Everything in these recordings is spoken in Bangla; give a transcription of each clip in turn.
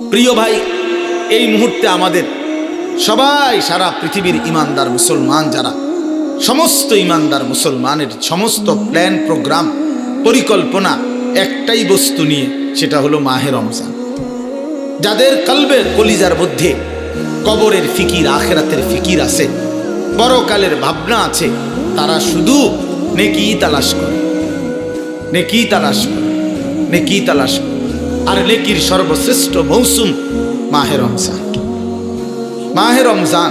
প্রিয় ভাই, এই মুহূর্তে আমাদের সবাই, সারা পৃথিবীর ইমানদার মুসলমান যারা, সমস্ত ইমানদার মুসলমানের সমস্ত প্ল্যান, প্রোগ্রাম, পরিকল্পনা একটাই বস্তু নিয়ে, সেটা হলো মাহে রমজান। যাদের কলবে, কলিজার মধ্যে কবরের ফিকির, আখিরাতের ফিকির আছে, পরকালের ভাবনা আছে, তারা শুধু নেকি তালাশ করে, নেকি তালাশ করে, নেকি তালাশ করে। আর নেকির সর্বশ্রেষ্ঠ মৌসুম মাহে রমজান। মাহে রমজান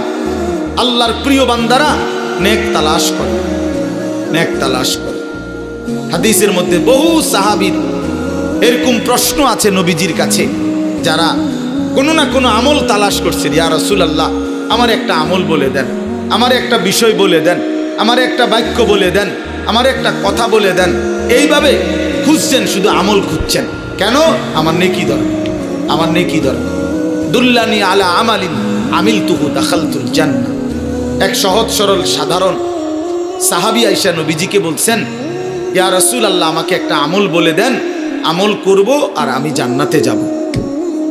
আল্লাহর প্রিয় বান্দারা নেক তালাশ করে, নেক তালাশ করে। হাদিসের মধ্যে বহু সাহাবীর এরকম প্রশ্ন আছে নবীজির কাছে, যারা কোনো না কোনো আমল তালাশ করছে। ইয়া রাসূলুল্লাহ, আমার একটা আমল বলে দেন, আমার একটা বিষয় বলে দেন, আমার একটা বাক্য বলে দেন, আমার একটা কথা বলে দেন। এইভাবে খুঁজছেন, শুধু আমল খুঁজছেন। কেন? আমার নেকি দরকার, আমার নেকি দরকার। দুল্লানি আলা আমালিন আমিলতুহু দাখালতুল জান্নাহ। এক সহজ সরল সাধারণ সাহাবী আয়েশা নবীজিকে বলছেন, ইয়া রাসূলুল্লাহ, আমাকে একটা আমল বলে দেন, আমল করব আর আমি জান্নাতে যাব।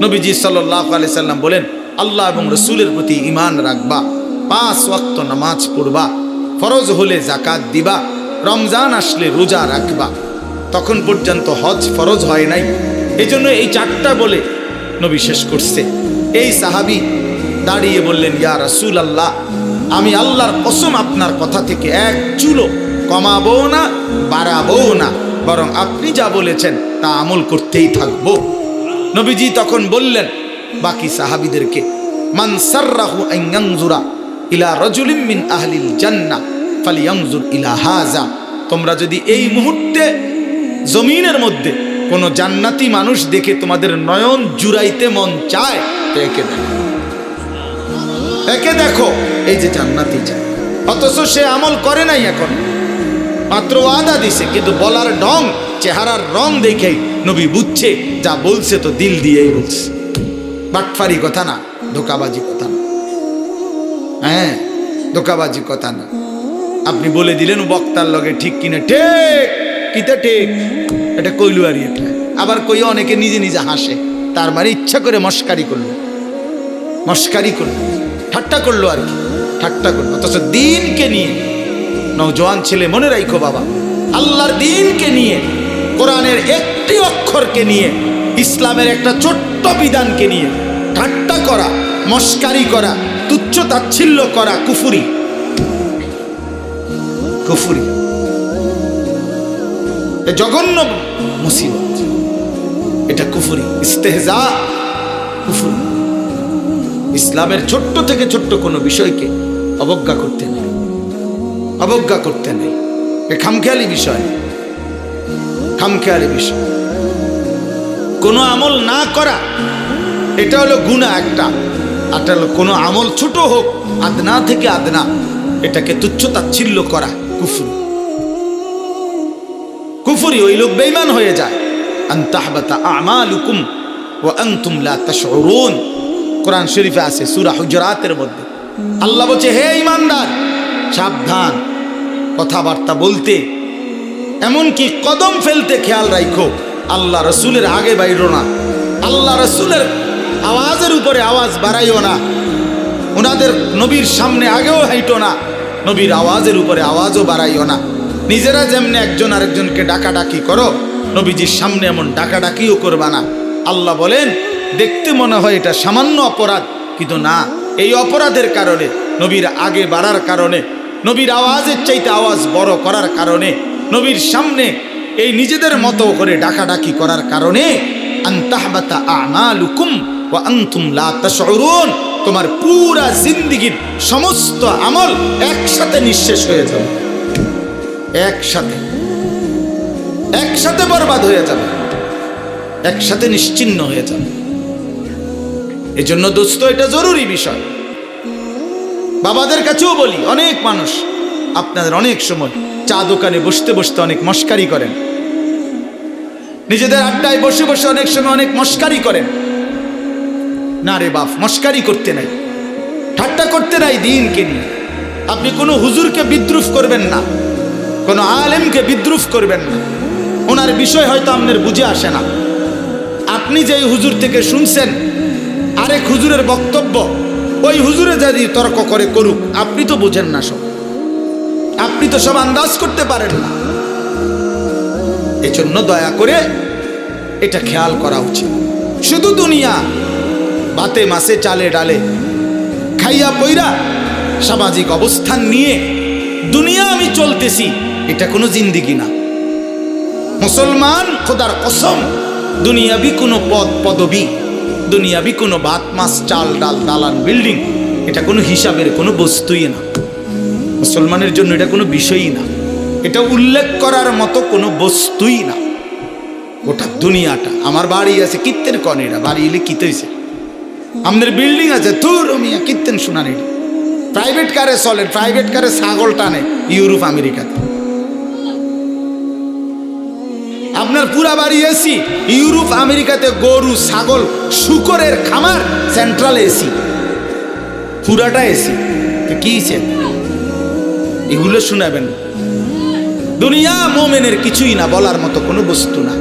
নবীজি সাল্লাল্লাহু আলাইহি সাল্লাম বলেন, আল্লাহ এবং রসুলের প্রতি ঈমান রাখবা, 5 ওয়াক্ত নামাজ পড়বা, ফরজ হলে যাকাত দিবা, রমজান আসলে রোজা রাখবা। তখন পর্যন্ত হজ ফরজ হয় নাই, এজন্য এই 4টা বলে নবী শেষ করছে। এই সাহাবী দাঁড়িয়ে বললেন, ইয়া রাসূলুল্লাহ, আমি আল্লাহর কসম আপনার কথা থেকে এক চুলো কমাবো না, বাড়াবো না, বরং আপনি যা বলেছেন তা আমল করতেই থাকবো। নবীজি তখন বললেন বাকি সাহাবীদেরকে, মান সাররাহু আন ইয়ানজুরা ইলা রাজুলিন মিন আহলিল জান্নাহ ফালিয়ানজুর ইলা হাযা। তোমরা যদি এই মুহূর্তে জমিনের মধ্যে কোনো জান্নাতি মানুষ দেখে তোমাদের নয়ন জুড়াইতে মন চায়, তো একে দেখো, একে দেখো, এই যে জান্নাতি যায়। অথচ সে আমল করে নাই, এখন মাত্র ওয়াদা দিছে, কিন্তু বলার ঢং, চেহারার রং দেখেই নবী বুঝছে যা বলছে তো দিল দিয়েই বলছে। বাটফারি কথা না, ধোকাবাজি কথা না, হ্যাঁ, ধোকাবাজি কথা না। আপনি বলে দিলেন বক্তার লগে ঠিক কিনা, ঠিক কিতা ঠিক, এটা কইলু আর এটা আবার কই, অনেকে নিজে নিজে হাসে, তার মানে ইচ্ছা করে মস্কারি করলো, মস্কারি করলো, ঠাট্টা করলো আর কি, ঠাট্টা করলো। অথচ দিনকে নিয়ে, নওজোয়ান ছেলে মনে রাখো বাবা, আল্লাহর দিনকে নিয়ে, কোরআনের একটি অক্ষরকে নিয়ে, ইসলামের একটা ছোট্ট বিধানকে নিয়ে ঠাট্টা করা, মস্কারি করা, তুচ্ছ তাচ্ছিল্য করা কুফরি, কুফরি, জঘন্য মুসিবত, এটা কুফরি, ইস্তেহজা, কুফরি। ইসলামের ছোট্ট থেকে ছোট্ট কোনো বিষয়কে অবজ্ঞা করতে নেই, অবজ্ঞা করতে নেই। এ খামখেয়ালি বিষয়, খামখেয়ালি বিষয়। কোনো আমল না করা, এটা হলো গুনাহ একটা, আর হলো কোনো আমল ছোট হোক, আদনা থেকে আদনা, এটাকে তুচ্ছ তাচ্ছিল্য করা কুফরি, কুফরি। ওই লোক বেঈমান হয়ে যায়। আন তাহবাতা আমালুকুম ওয়া আনতুম লা তাশউরুন। কোরআন শরীফে আছে সূরা হুজুরাতের মধ্যে আল্লাহ বলছে, হে ঈমানদার, সাবধান কথাবার্তা বলতে, এমনকি কদম ফেলতে খেয়াল রাখো। আল্লাহ রসুলের আগে বাইরো না, আল্লাহ রসুলের আওয়াজের উপরে আওয়াজ বাড়াইও না, ওনাদের নবীর সামনে আগেও হাইটো না, নবীর আওয়াজের উপরে আওয়াজও বাড়াইও না। নিজেরা যেমনি একজন আরেকজনকে ডাকাডাকি করো, নবীজির সামনে এমন ডাকাডাকিও করবা না। আল্লাহ বলেন, দেখতে মনে হয় এটা সামান্য অপরাধ, কিন্তু না, এই অপরাধের কারণে, নবীর আগে বাড়ার কারণে, নবীর আওয়াজের চাইতে আওয়াজ বড় করার কারণে, নবীর সামনে এই নিজেদের মতো করে ডাকাডাকি করার কারণে, আন তাহবাতা আমালুকুম ওয়া আনতুম লা তাশউরুন, তোমার পুরা জিন্দেগীর সমস্ত আমল একসাথে নিঃশেষ হয়ে যাবে, একসাথে, একসাথে বরবাদ হয়ে যাবে, একসাথে নিশ্চিহ্ন হয়ে যাবে। এজন্য দোস্ত, এটা জরুরি বিষয়। বাবাদের কাছেও বলি, অনেক মানুষ আপনাদের অনেক সময় চা দোকানে বসতে বসতে অনেক মস্কারি করেন, নিজেদের আড্ডায় বসে বসে অনেক সময় অনেক মস্কারি করেন। না রে বাপ, মস্কারি করতে নাই, ঠাট্টা করতে নাই দিনকে নিয়ে। আপনি কোনো হুজুরকে বিদ্রুপ করবেন না, কোনো আলেমকে বিদ্রুপ করবেন না। ওনার বিষয় হয়তো আপনার বুঝে আসে না, আপনি যেই হুজুর থেকে শুনছেন আরেক হুজুরের বক্তব্য, ওই হুজুরে যদি তর্ক করে করুক, আপনি তো বোঝেন না সব, আপনি তো সব আন্দাজ করতে পারেন না। এজন্য দয়া করে এটা খেয়াল করা উচিত। শুধু দুনিয়া, ভাতে মাছে চালে ডালে খাইয়া পইরা সামাজিক অবস্থান নিয়ে দুনিয়া আমি চলতেছি, এটা কোনো জিন্দিগি না। মুসলমান খোদার কসম, দুনিয়াবি কোনো পদবি, দুনিয়াবি কোনো ভাত মাছ চাল ডাল দালান বিল্ডিং, এটা কোনো হিসাবের কোনো বস্তুই না। মুসলমানের জন্য এটা কোনো বিষয়ই না, এটা উল্লেখ করার মতো কোনো বস্তুই না। ওটা দুনিয়াটা, আমার বাড়ি আছে কীর্তেন কনে, এটা বাড়ি এলে কিতে হয়েছে, আমাদের বিল্ডিং আছে তুর মিয়া কীর্তেন শোনানি, প্রাইভেট কারে চলে, প্রাইভেট কারে ছাগল টানে ইউরোপ আমেরিকাতে। আপনার পুরা বাড়ি এসি, ইউরোপ আমেরিকাতে গরু ছাগল শুকরের খামার, সেন্ট্রাল এসি, পুরাটা এসি। কি এগুলো শোনাবেন? দুনিয়া মোমেনের কিছুই না, বলার মতো কোনো বস্তু না,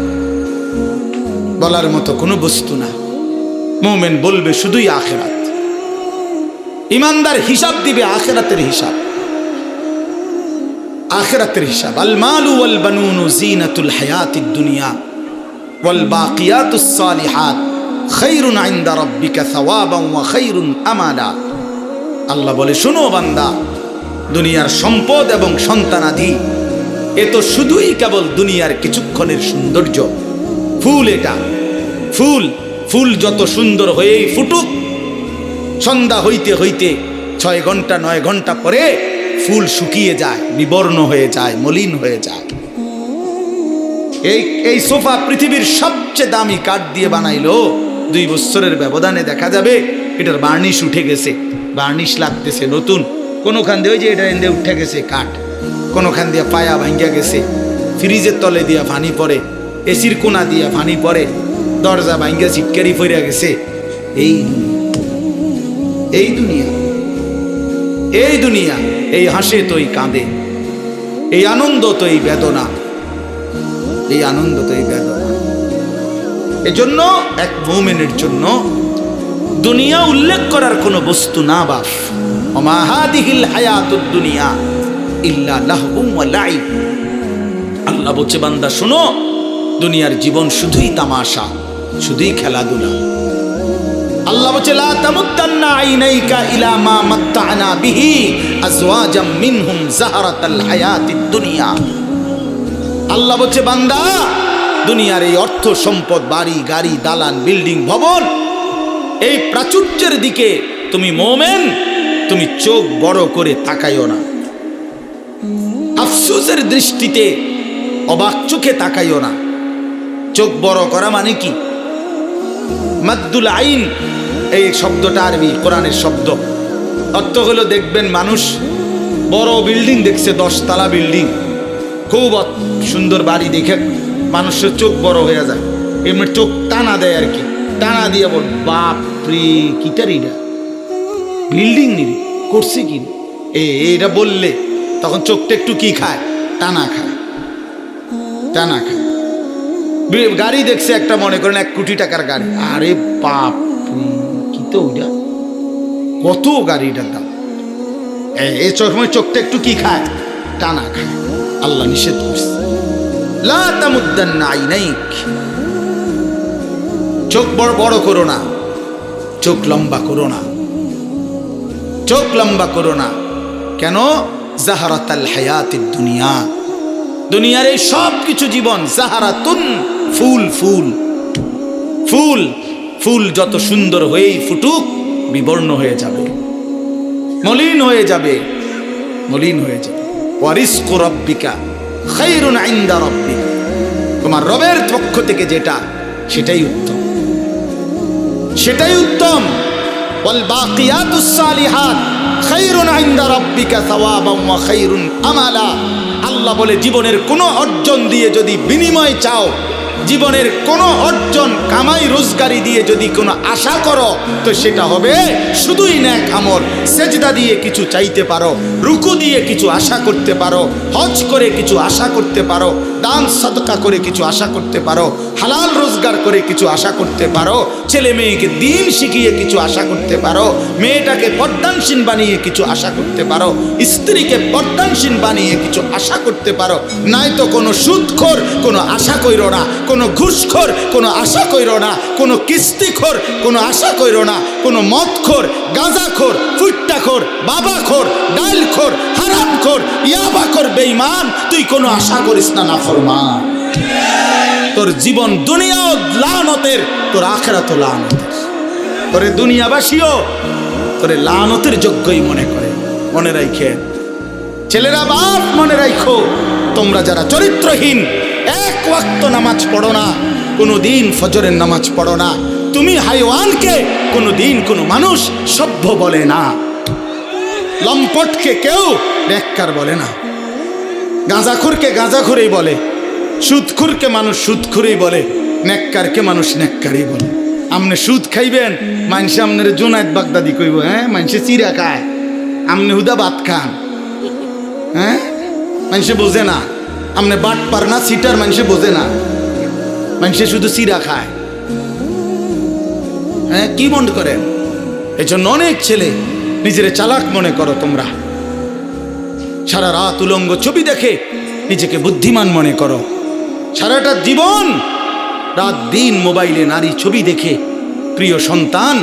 বলার মতো কোনো বস্তু না। মোমেন বলবে শুধুই আখিরাত। ইমানদার হিসাব দিবে আখিরাতের হিসাব, আখিরাতের হিসাব। আল মালু ওয়াল বানুনু জিনাতুল হায়াতিদ দুনিয়া ওয়াল বাকিয়াতুস সালিহাত খায়রুন ইনদা রাব্বিকা সাওয়াবান ওয়া খায়রুন আমালা। আল্লাহ বলে, শোনো বান্দা, দুনিয়ার সম্পদ এবং সন্তানাদি এ তো শুধুই কেবল দুনিয়ার কিছুক্ষণের সৌন্দর্য। ফুল এটা, ফুল, ফুল যত সুন্দর হয়েই ফুটুক, সন্ধ্যা হইতে হইতে 6 ঘন্টা 9 ঘন্টা পরে ফুল শুকিয়ে যায়, বিবর্ণ হয়ে যায়, মলিন হয়ে যায়। এই সোফা পৃথিবীর সবচেয়ে দামি কাঠ দিয়ে বানাইলো, 2 বছরের ব্যবধানে দেখা যাবে এটার বার্নিশ উঠে গেছে, বার্নিশ লাগতেছে নতুন। কোনোখান দিয়ে ওই যে এটা এনে উঠে গেছে কাঠ, কোনোখান দিয়ে পায়া ভাঙ্গা গেছে, ফ্রিজের তলে দিয়া পানি পড়ে, এসির কোনা দিয়া পানি পড়ে, দরজা ভাঙ্গা ছিটকারি পড়ে গেছে। এই দুনিয়া, এই দুনিয়া, এই হাসে তোই কাঁদে, এই আনন্দ তোই বেদনা, এই আনন্দ তোই বেদনা। এজন্য এক মুমিনের জন্য দুনিয়া উল্লেখ করার কোনো বস্তু না। বাপ ওমা হাদিহিল হায়াতুদ দুনিয়া ইল্লা লাহবুন ওয়া লাইব। আল্লাহ বলছে, বান্দা শোনো, দুনিয়ার জীবন শুধুই তামাশা, শুধুই খেলাধুলা। আল্লাহ বলছে, লা তামুদ্দান্না আইনাইকা ইলা মা মাত্তা'না বিহি আজওয়াজাম মিনহুম যাহরাতাল হায়াতিদ দুনিয়া। আল্লাহ বলছে, বান্দা, দুনিয়ার এই অর্থ সম্পদ, বাড়ি গাড়ি দালান বিল্ডিং ভবন, এই প্রাচুর্যের দিকে তুমি মোমেন, তুমি চোখ বড় করে তাকাইও না, আফসোসের দৃষ্টিতে অবাক চোখে তাকাইও না। চোখ বড় করা মানে কি? মাদ্দুল আইন, এই শব্দটা আরবি, কোরআনের শব্দ। অর্থ হলো, দেখবেন মানুষ বড় বিল্ডিং দেখছে, 10 তলা বিল্ডিং, খুব সুন্দর বাড়ি দেখে মানুষের চোখ বড় হয়ে যায়, এমনি চোখ টানা দেয় আর কি, টানা দিয়ে বল, বাপরে কিটার এটা বিল্ডিং নিরি করছে কি, এটা বললে তখন চোখটা একটু কি খায়, টানা খায়, টানা খায়। গাড়ি দেখছে একটা, মনে করেন 1 কোটি টাকার গাড়ি, আরে বাপ কি তো ওইটা, কত গাড়িটার দাম, এই সময় চোখটা একটু কি খায়, টানা খায়। আল্লাহ নিষেধ করছে, লা তামুদ্দান্না আইনাইক, চোখ বড় বড় করো না, চোখ লম্বা করো না, চোখ লম্বা করো না। কেন? জাহারাতাল হায়াতিদ দুনিয়া, দুনিয়ার এই সব কিছু জীবন, জাহারাতুন, ফুল, ফুল, ফুল, ফুল যত সুন্দর হয়েই ফুটুক, বিবর্ণ হয়ে যাবে, মলিন হয়ে যাবে, মলিন হয়ে যাবে। ওয়ারিজকু রাব্বিকা খায়রুন ইনদা রাব্বিক, তোমার রবের পক্ষ থেকে যেটা, সেটাই উত্তম, সেটাই উত্তম। ওয়াল বাকিয়াতুস সালিহাত খায়রুন ইনদা রাব্বিকা সাওয়াবান ওয়া খায়রুন আমালা। আল্লাহ বলে, জীবনের কোনো অর্জন দিয়ে যদি বিনিময় চাও, জীবনের কোনো অর্জন কামাই রোজগারি দিয়ে যদি কোনো আশা করো তো সেটা হবে শুধুই নেক আমল। সেজদা দিয়ে কিছু চাইতে পারো, রুকু দিয়ে কিছু আশা করতে পারো, হজ করে কিছু আশা করতে পারো, দান সাদকা করে কিছু আশা করতে পারো, হালাল রোজগার করে কিছু আশা করতে পারো, ছেলে মেয়েকে দিন শিখিয়ে কিছু আশা করতে পারো, মেয়েটাকে পর্দানসীন বানিয়ে কিছু আশা করতে পারো, স্ত্রীকে পর্দানসীন বানিয়ে কিছু আশা করতে পারো। নাই তো কোনো সুদখোর কোনো আশা কইরো না, কোনো ঘুষখোর কোনো আশা কইরো না, কোনো কিস্তিখোর কোনো আশা কইরো না, কোনো মদখোর, গাঁজাখোর, ফুট্টাখোর, বাবাখোর, ডালখোর, হারামখোর, ইয়াবাখোর বেঈমান তুই কোনো আশা করিস না নাফরমান। তোর জীবন দুনিয়াও লানতের, তোর আখিরাতও লানতের। তোরে দুনিয়াবাসীও তোরে লানতের যোগ্যই মনে করে। মনে রাখে ছেলেরা, বাপ মনে রাখো, তোমরা যারা চরিত্রহীন, এক ওয়াক্ত নামাজ পড়ো না, কোনো দিন ফজরের নামাজ পড়ো না, তুমি হাইওয়ানকে কোনো দিন কোনো মানুষ সভ্য বলে না, লম্পটকে কেউ নেককার বলে না, গাঁজাখোরকে গাঁজাখোরই বলে, সুদখোরকে মানুষ সুদখোরই বলে, নেককারকে মানুষ নেককারই বলে। আমনে সুদ খাইবেন, মানুষে আমনের জোনায়েত বাগদাদি কইব, হ্যাঁ মানুষে চিরা খায়, আমনে হুদা ভাত খান, হ্যাঁ মানুষে বোঝে না। আমনে বাট পার না সিটার, মানুষে বোঝে না, মানুষে শুধু চিরা খায়। হ্যাঁ কি মনে করেন? এই জন্য অনেক ছেলে নিজের চালাক মনে করো তোমরা, সারা রাত উলঙ্গ ছবি দেখে নিজেকে বুদ্ধিমান মনে করো, সারাটা জীবন রাত দিন মোবাইলে নারী ছবি দেখে প্রিয় সন্তান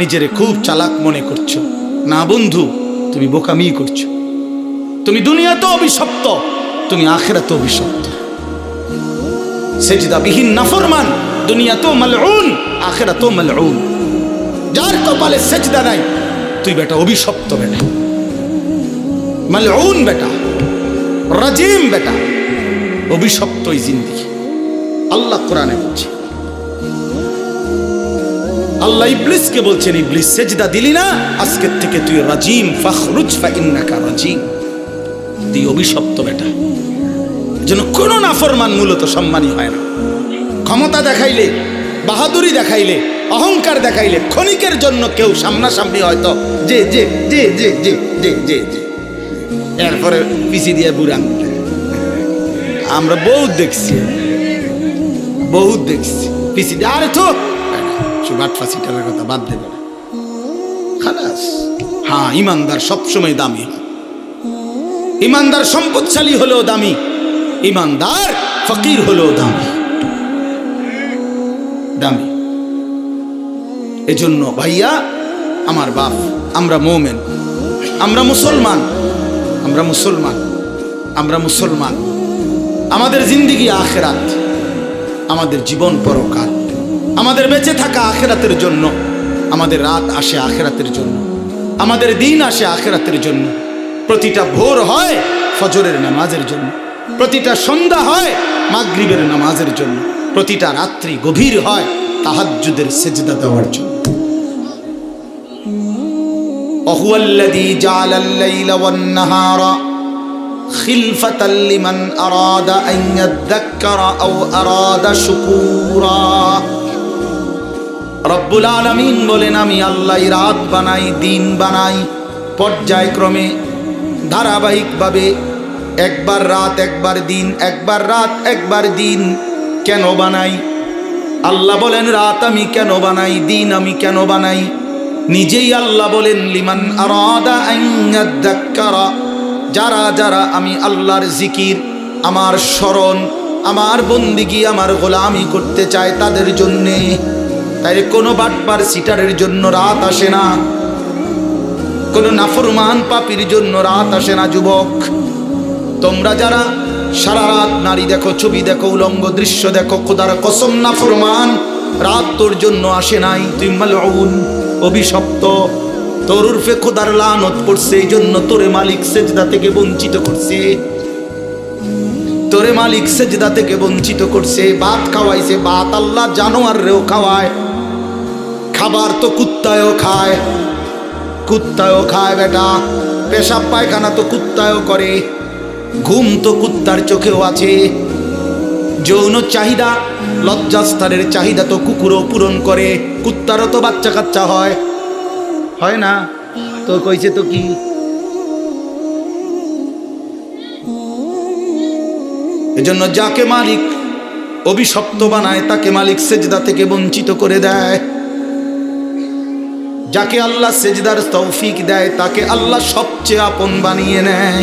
নিজেরে খুব চালাক মনে করছো। না বন্ধু, তুমি বোকামি করছো। তুমি দুনিয়াতে অভিশপ্ত, তুমি আখিরাতে অভিশপ্ত। সেজদাবিহীন নাফরমান দুনিয়াতেও মালউন, আখিরাতেও মালউন। যার কপালে সেজদা নাই তুই বেটা অভিশপ্ত, বেটা মালউন, বেটা রাজিম, বেটা অভিশপ্ত এই জিন্দেগি। আল্লাহ কোরআনে বলছে, আল্লাহ ইবলিসকে বলছেন, ইবলিস সেজদা দিলি না, আজকের থেকে তুই রাজিম, ফাখরুজ ফাইন্নাকা রাজিম, তুই অভিশপ্ত বেটা। যেন কোনো নাফরমান মূলত সম্মানী হয় না। ক্ষমতা দেখাইলে, বাহাদুরি দেখাইলে, অহংকার দেখাইলে ক্ষণিকের জন্য কেউ সামনাসামনি হয়তো যে যে যে যে যে যে যে যে এরপরে পিছি দিয়ে বুড়ান। আমরা বহুত দেখছি, বহুত দেখছি পিছি দিয়ে, আরে তো বাট ফাঁসিটার কথা বাদ দেবে না, খালাস। হ্যাঁ, ইমানদার সবসময় দামি হয়। ইমানদার সম্পদশালী হলেও দামি, ইমানদার ফকির হলেও দামি, দামি। এজন্য ভাইয়া আমার বাপ, আমরা মোমেন, আমরা মুসলমান, আমরা মুসলমান, আমরা মুসলমান। আমাদের জিন্দেগি আখিরাত, আমাদের জীবন পরকাল। আমাদের বেঁচে থাকা আখিরাতের জন্য, আমাদের রাত আসে আখিরাতের জন্য, আমাদের দিন আসে আখিরাতের জন্য। প্রতিটা ভোর হয় ফজরের নামাজের জন্য, প্রতিটা সন্ধ্যা হয় মাগরিবের নামাজের জন্য, প্রতিটা রাত্রি গভীর হয় তাহাজ্জুদের সেজদা দেওয়ার জন্য। ওয়াহুয়াল্লাযী জাআলাল লাইলা ওয়ান নাহারা খিলফাতাল লিমান আরাদা আন ইয়াযাক্কারা আও আরাদা শুকুরা। রব্বুল আলামিন বলেন, আমি আল্লাহ রাত বানাই, দিন বানাই, পর্যায়ক্রমে ধারাবাহিকভাবে, একবার রাত একবার দিন, একবার রাত একবার দিন। কেন বানাই? আল্লাহ বলেন রাত আমি কেন বানাই, দিন আমি কেন বানাই? নিজেই আল্লাহ বলেন, লিমান আরাদা আন ইয়াযাক্কারা, যারা যারা আমি আল্লাহর জিকির, আমার স্মরণ, আমার বন্দিগি, আমার গোলামি করতে চায় তাদের জন্যে। তাই কোনো বাটপার সিটারের জন্য রাত আসে না, কোনো নাফরমান পাপীর জন্য রাত আসে না। যুবক, তোমরা যারা সারা রাত নারী দেখো, ছবি দেখো, উলঙ্গ দৃশ্য দেখো, খোদার কসম নাফরমান, রাত তোর জন্য আসে নাই। তুই মালউন, অভিশপ্ত, তোর উর্ফে খোদার লানত পড়ছে। এই জন্য তোরে মালিক সেজদা থেকে বঞ্চিত করছে, তোরে মালিক সেজদা থেকে বঞ্চিত করছে। ভাত খাওয়াইছে, ভাত আল্লাহ জানোয়াররেও খাওয়ায়। খাবার তো কুত্তায়ও খায়, কুত্তায়ও খায় বেটা। পেশাব পায়খানা তো কুত্তায়ও করে, ঘুম তো কুত্তার চোখেও আছে। যৌন চাহিদা, লজ্জাস্থানের চাহিদা তো কুকুরও পূরণ করে, কুত্তারও তো বাচ্চা কাচ্চা হয়, হয় না? তো কইছে তো কি, এজন্য যাকে মালিক অভিশপ্ত বানায় তাকে মালিক সেজদা থেকে বঞ্চিত করে দেয়। যাকে আল্লাহ সেজদার তৌফিক দেয় তাকে আল্লাহ সবচেয়ে আপন বানিয়ে নেয়।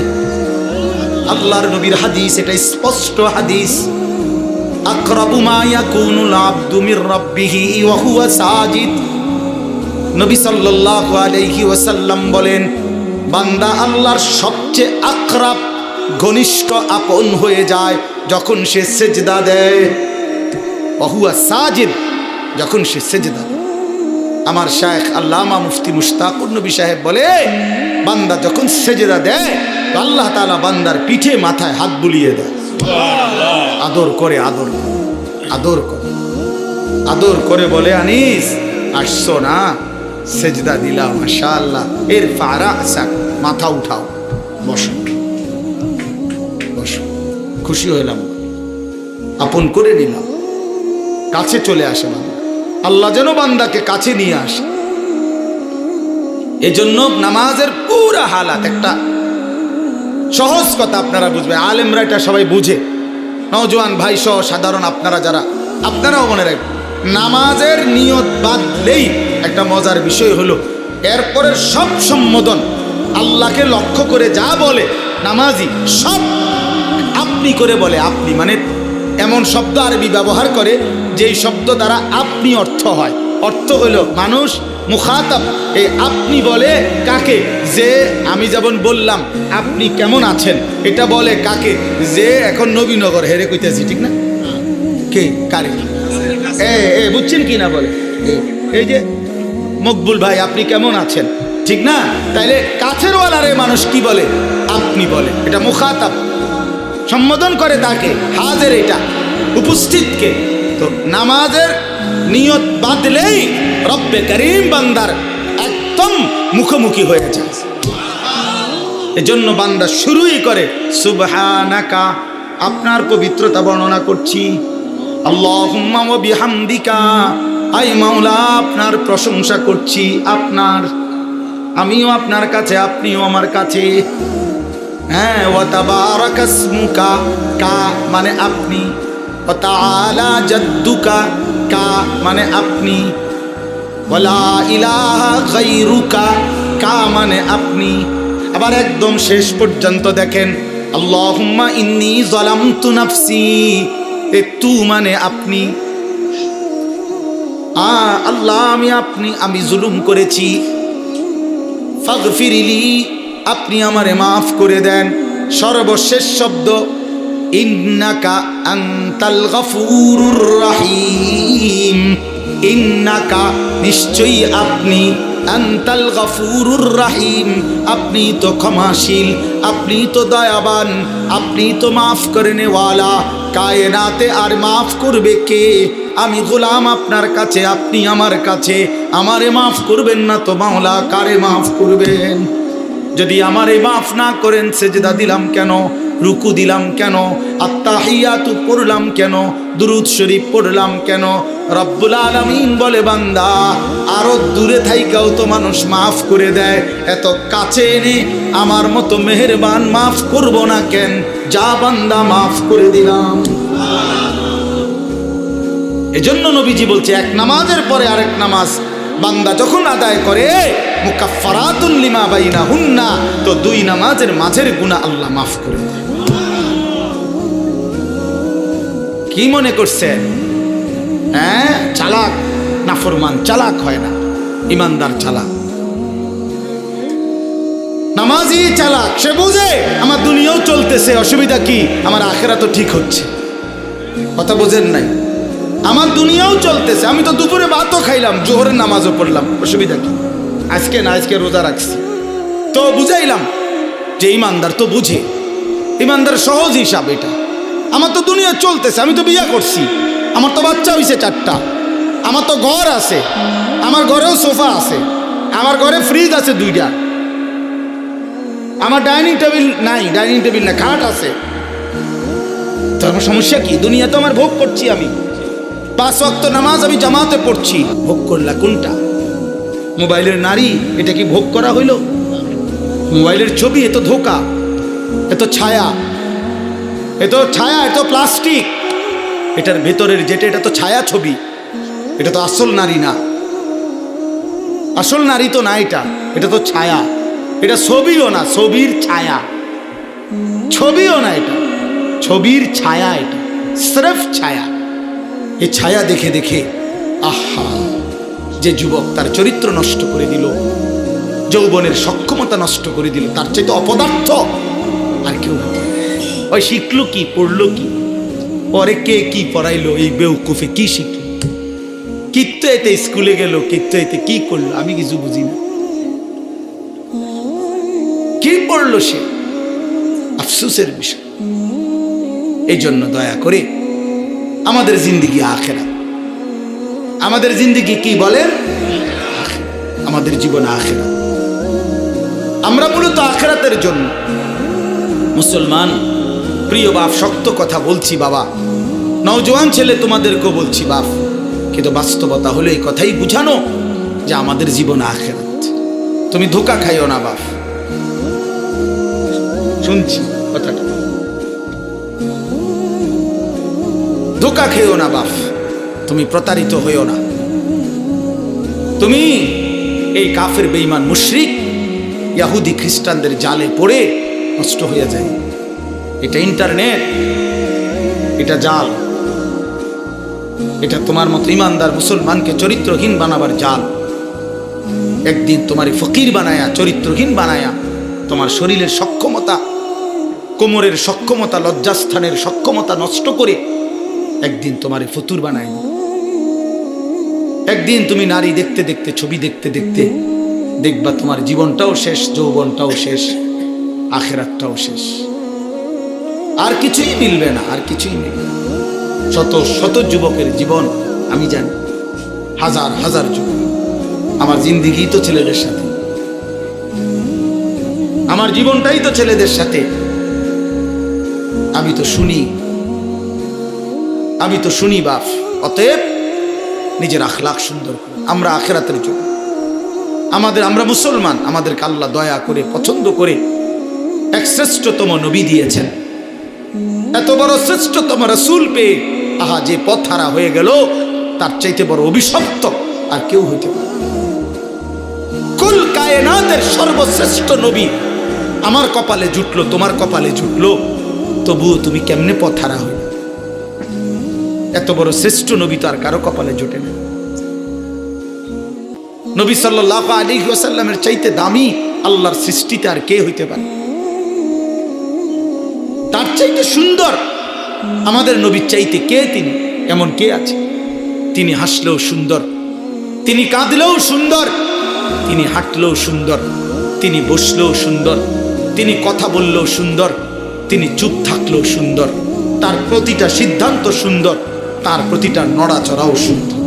আল্লাহর নবীর হাদিস, এটা স্পষ্ট হাদিস, আকরাবু মা ইয়াকুনুল আবদু মির রাব্বিহি ওয়া হুয়া সাজিদ। নবী সাল্লাল্লাহু আলাইহি ওয়াসাল্লাম বলেন, বান্দা আল্লাহর সবচেয়ে আকরাব, ঘনিষ্ঠ, আপন হয়ে যায় যখন সে সেজদা দেয়। ওয়া হুয়া সাজিদ, যখন সে সেজদা দেয়। আমার শায়েখ আল্লামা মুফতি মুশতাকুর নবী সাহেব বলে, বান্দা যখন সেজদা দেয় তো আল্লাহ তাআলা বান্দার পিঠে মাথায় হাত বুলিয়ে দেয়, আদর করে, আদর আদর করে, আদর করে বলে, আনিস আসছো না, সেজদা দিলাম, মাশাআল্লাহ, এর ফারাসাক, মাথা উঠাও, বসো বসো, খুশি হইলাম, আপন করে নিলাম, কাছে চলে আসে বান্দা। আল্লাহ যেন বান্দাকে কাছে নিয়ে আসে। এজন্য নামাজের পুরা হালাত, একটা সহজ কথা আপনারা বুঝবেন, আলেমরা এটা সবাই বুঝে, নওজোয়ান ভাই সহ সাধারণ আপনারা যারা, আপনারাও মনে রাখবেন, নামাজের নিয়ত বাদলেই একটা মজার বিষয় হলো এরপরের সব সম্বোধন আল্লাহকে লক্ষ্য করে যা বলে নামাজি, সব আপনি করে বলে। আপনি মানে এমন শব্দ আরবি ব্যবহার করে যেই শব্দ দ্বারা আপনি অর্থ হয়। অর্থ হলো মানুষ মুখাতাব, এই আপনি বলে কাকে? যে আমি যেমন বললাম আপনি কেমন আছেন, এটা বলে কাকে? যে এখন নবীনগর হেরে কইতেছি, ঠিক না? কে কারে? বুঝছেন কি না? বলে এই যে মকবুল ভাই আপনি কেমন আছেন, ঠিক না? তাইলে কাছের ওয়ালারে মানুষ কি বলে? আপনি বলে। এটা মুখাতাব, সম্বোধন করে তাকে, হাজের, এটা উপস্থিতকে। তো নামাজের নিয়ত বাদলেই রব্বে করিম বান্দার একদম মুখোমুখি হয়ে যায়। এজন্য বান্দা শুরুই করে সুবহানাকা, আপনার পবিত্রতা বর্ণনা করছি, আল্লাহুম্মা ওয়া বিহামদিকা, আই মাওলা আপনার প্রশংসা করছি, আপনার, আমিও আপনার কাছে, আপনিও আমার কাছে। হ্যাঁ, ওয়া তাবারাকা ইসমুকা, কা মানে আপনি, ওয়া তাআলা জাদ্দুকা, কা মানে আপনি, ওয়া লা ইলাহা গায়রুকা, কা মানে আপনি। আবার একদম শেষ পর্যন্ত দেখেন, আল্লাহুম্মা ইন্নী যালামতু নাফসি, এ তু মানে আপনি, আল্লাহ আমি জুলুম করেছি, ফাগফিরলি, আপনি আমারে মাফ করে দেন। সর্বশেষ শব্দ ইন্নাকা আনতাল গফুরুর রহিম, ইন্নাকা নিশ্চয়ই আপনি, আনতাল গফুরুর রহিম আপনি তো ক্ষমাশীল, আপনি তো দয়াবান, আপনি তো মাফ করে নেওয়ালা। কায়নাতে আর মাফ করবে কে? আমি গোলাম আপনার কাছে, আপনি আমার কাছে, আমারে মাফ করবেন না তো মাওলা কারে মাফ করবেন? যদি আমারে মাফ না করেন, সেজদা দিলাম কেন, রুকু দিলাম কেন, আত্তাহিয়াতু পড়লাম কেন, দুরূদ শরীফ পড়লাম কেন? রব্বুল আলামিন বলে, বান্দা আরো দূরে থাইকাও তো মানুষ মাফ করে দেয়, এত কাছে এনে আমার মতো মেহেরবান মাফ করব না কেন? যা বান্দা মাফ করে দিলাম। এজন্য নবীজি বলছে, এক নামাজের পরে আরেক নামাজ বান্দা যখন আদায় করে, মুকাফফারাতুন লিমা বাইনাহুন্না, তো দুই নামাজের মাঝের গুনাহ আল্লাহ মাফ করে দেয়। কি মনে করছেন? হ্যাঁ, চালাক নাফরমান চালাক হয় না, ইমানদার চালাক। নামাজি চালাক, সে বুঝে আমার দুনিয়াও চলতেছে, অসুবিধা কি? আমার আখিরাতও ঠিক হচ্ছে। কথা বোঝেন নাই? আমার দুনিয়াও চলতেছে, আমি তো দুপুরে ভাতও খাইলাম, জোহরের নামাজও পড়লাম, অসুবিধা কি? আজকে না, আজকে রোজা রাখছি, তো বুঝাইলাম যে ইমানদার তো বুঝে, ইমানদার সহজ হিসাব এটা। আমার তো দুনিয়া চলতেছে, আমি তো বিয়ে করছি, আমার তো বাচ্চা হয়েছে 4টা, আমার তো ঘর আছে, আমার ঘরেও সোফা আছে, আমার ঘরে ফ্রিজ আছে 2টা, আমার ডাইনিং টেবিল নাই, ডাইনিং টেবিল না, খাট আছে, তো আমার সমস্যা কি? দুনিয়া তো আমার ভোগ করছি, আমি 5 ওয়াক্ত নামাজ আমি জামাতে পড়ছি, ভোগ করলা কোনটা? মোবাইলের নারী, এটা কি ভোগ করা হইল? মোবাইলের ছবি, এত ধোকা, এত ছায়া, এত ছায়া, এত প্লাস্টিক, এটার ভেতরের যেটা, এটা তো ছায়া ছবি, এটা তো আসল নারী না, আসল নারী তো না, এটা তো ছায়া, এটা ছবিও না, ছবির ছায়া, ছবিও না, এটা ছবির ছায়া, এটা স্রেফ ছায়া। এই ছায়া দেখে দেখে আহা, যে যুবক তার চরিত্র নষ্ট করে দিল, যৌবনের সক্ষমতা নষ্ট করে দিল, তার চাইতে অপদার্থ আর কেউ হতে। ওই শিখলো কি, পড়লো কি, পরে কে কি পড়াইলো, এই বেউকুফে কি শিখলো, কিত্ত এতে স্কুলে গেল, কিত্ত এতে কি করলো, আমি কিছু বুঝি না, কি পড়লো সে, আফসোসের বিষয়। এই জন্য দয়া করে আমাদের জিন্দিগি আখেরাত, আমাদের জিন্দিগি কি বলেন, আমাদের জীবন আখেরাত, আমরা মূলত আখেরাতের জন্য মুসলমান। প্রিয় বাপ, শক্ত কথা বলছি বাবা, নওজোয়ান ছেলে তোমাদেরকেও বলছি বাপ, কিন্তু বাস্তবতা হলো এই কথাই বুঝানো যে আমাদের জীবন আখেরাত। তুমি ধোঁকা খাইও না বাপ, শুনছি কথাটা, ধোঁকা খেও না বাপ, তুমি প্রতারিত হইও না। তুমি এই কাফের বেঈমান মুশরিক ইহুদি খ্রিস্টানদের জালে পড়ে নষ্ট হয়ে যায়। এটা ইন্টারনেট, এটা জাল, এটা তোমার মতো ইমানদার মুসলমানকে চরিত্রহীন বানাবার জাল। একদিন তোমার ফকির বানায়া, চরিত্রহীন বানায়া, তোমার শরীরের সক্ষমতা, কোমরের সক্ষমতা, লজ্জাস্থানের সক্ষমতা নষ্ট করে একদিন তোমার ফতুর বানায়। একদিন তুমি নারী দেখতে দেখতে, ছবি দেখতে দেখতে দেখবা তোমার জীবনটাও শেষ, যৌবনটাও শেষ, আখেরাতটাও শেষ, আর কিছুই মিলবে না, আর কিছুই মিলবে না। শত শত যুবকের জীবন আমি জানি, হাজার হাজার যুবক। আমার জিন্দিগি তো ছেলেদের সাথে, আমার জীবনটাই তো ছেলেদের সাথে। আমি তো শুনি বাপ। অতএব নিজের আখলাক সুন্দর করে, আমরা আখেরাতের জন্য, আমরা মুসলমান, আমাদেরকে আল্লাহ দয়া করে পছন্দ করে এক শ্রেষ্ঠতম নবী দিয়েছেন, এত বড় শ্রেষ্ঠতম রাসূল পেয়ে আহা যে পথ হারা হয়ে গেল, তার চাইতে বড় অভিশপ্ত আর কেউ হইতে পারে। কুল কায়নাতের সর্বশ্রেষ্ঠ নবী আমার কপালে জুটলো, তোমার কপালে জুটলো, তবুও তুমি কেমনে পথ হারা হইলে? এত বড় শ্রেষ্ঠ নবী তো আর কারো কপালে জুটে না। নবী সাল্লাল্লাহু আলাইহি ওয়াসাল্লামের চাইতে দামি আল্লাহর সৃষ্টিতে আর কে হইতে পারে? তার চাইতে সুন্দর আমাদের নবীর চাইতে কে? তিনি এমন কে আছে? তিনি হাসলেও সুন্দর, তিনি কাঁদলেও সুন্দর, তিনি হাঁটলেও সুন্দর, তিনি বসলেও সুন্দর, তিনি কথা বললেও সুন্দর, তিনি চুপ থাকলেও সুন্দর, তার প্রতিটা সিদ্ধান্ত সুন্দর, তার প্রতিটা নড়াচড়াও সুন্দর।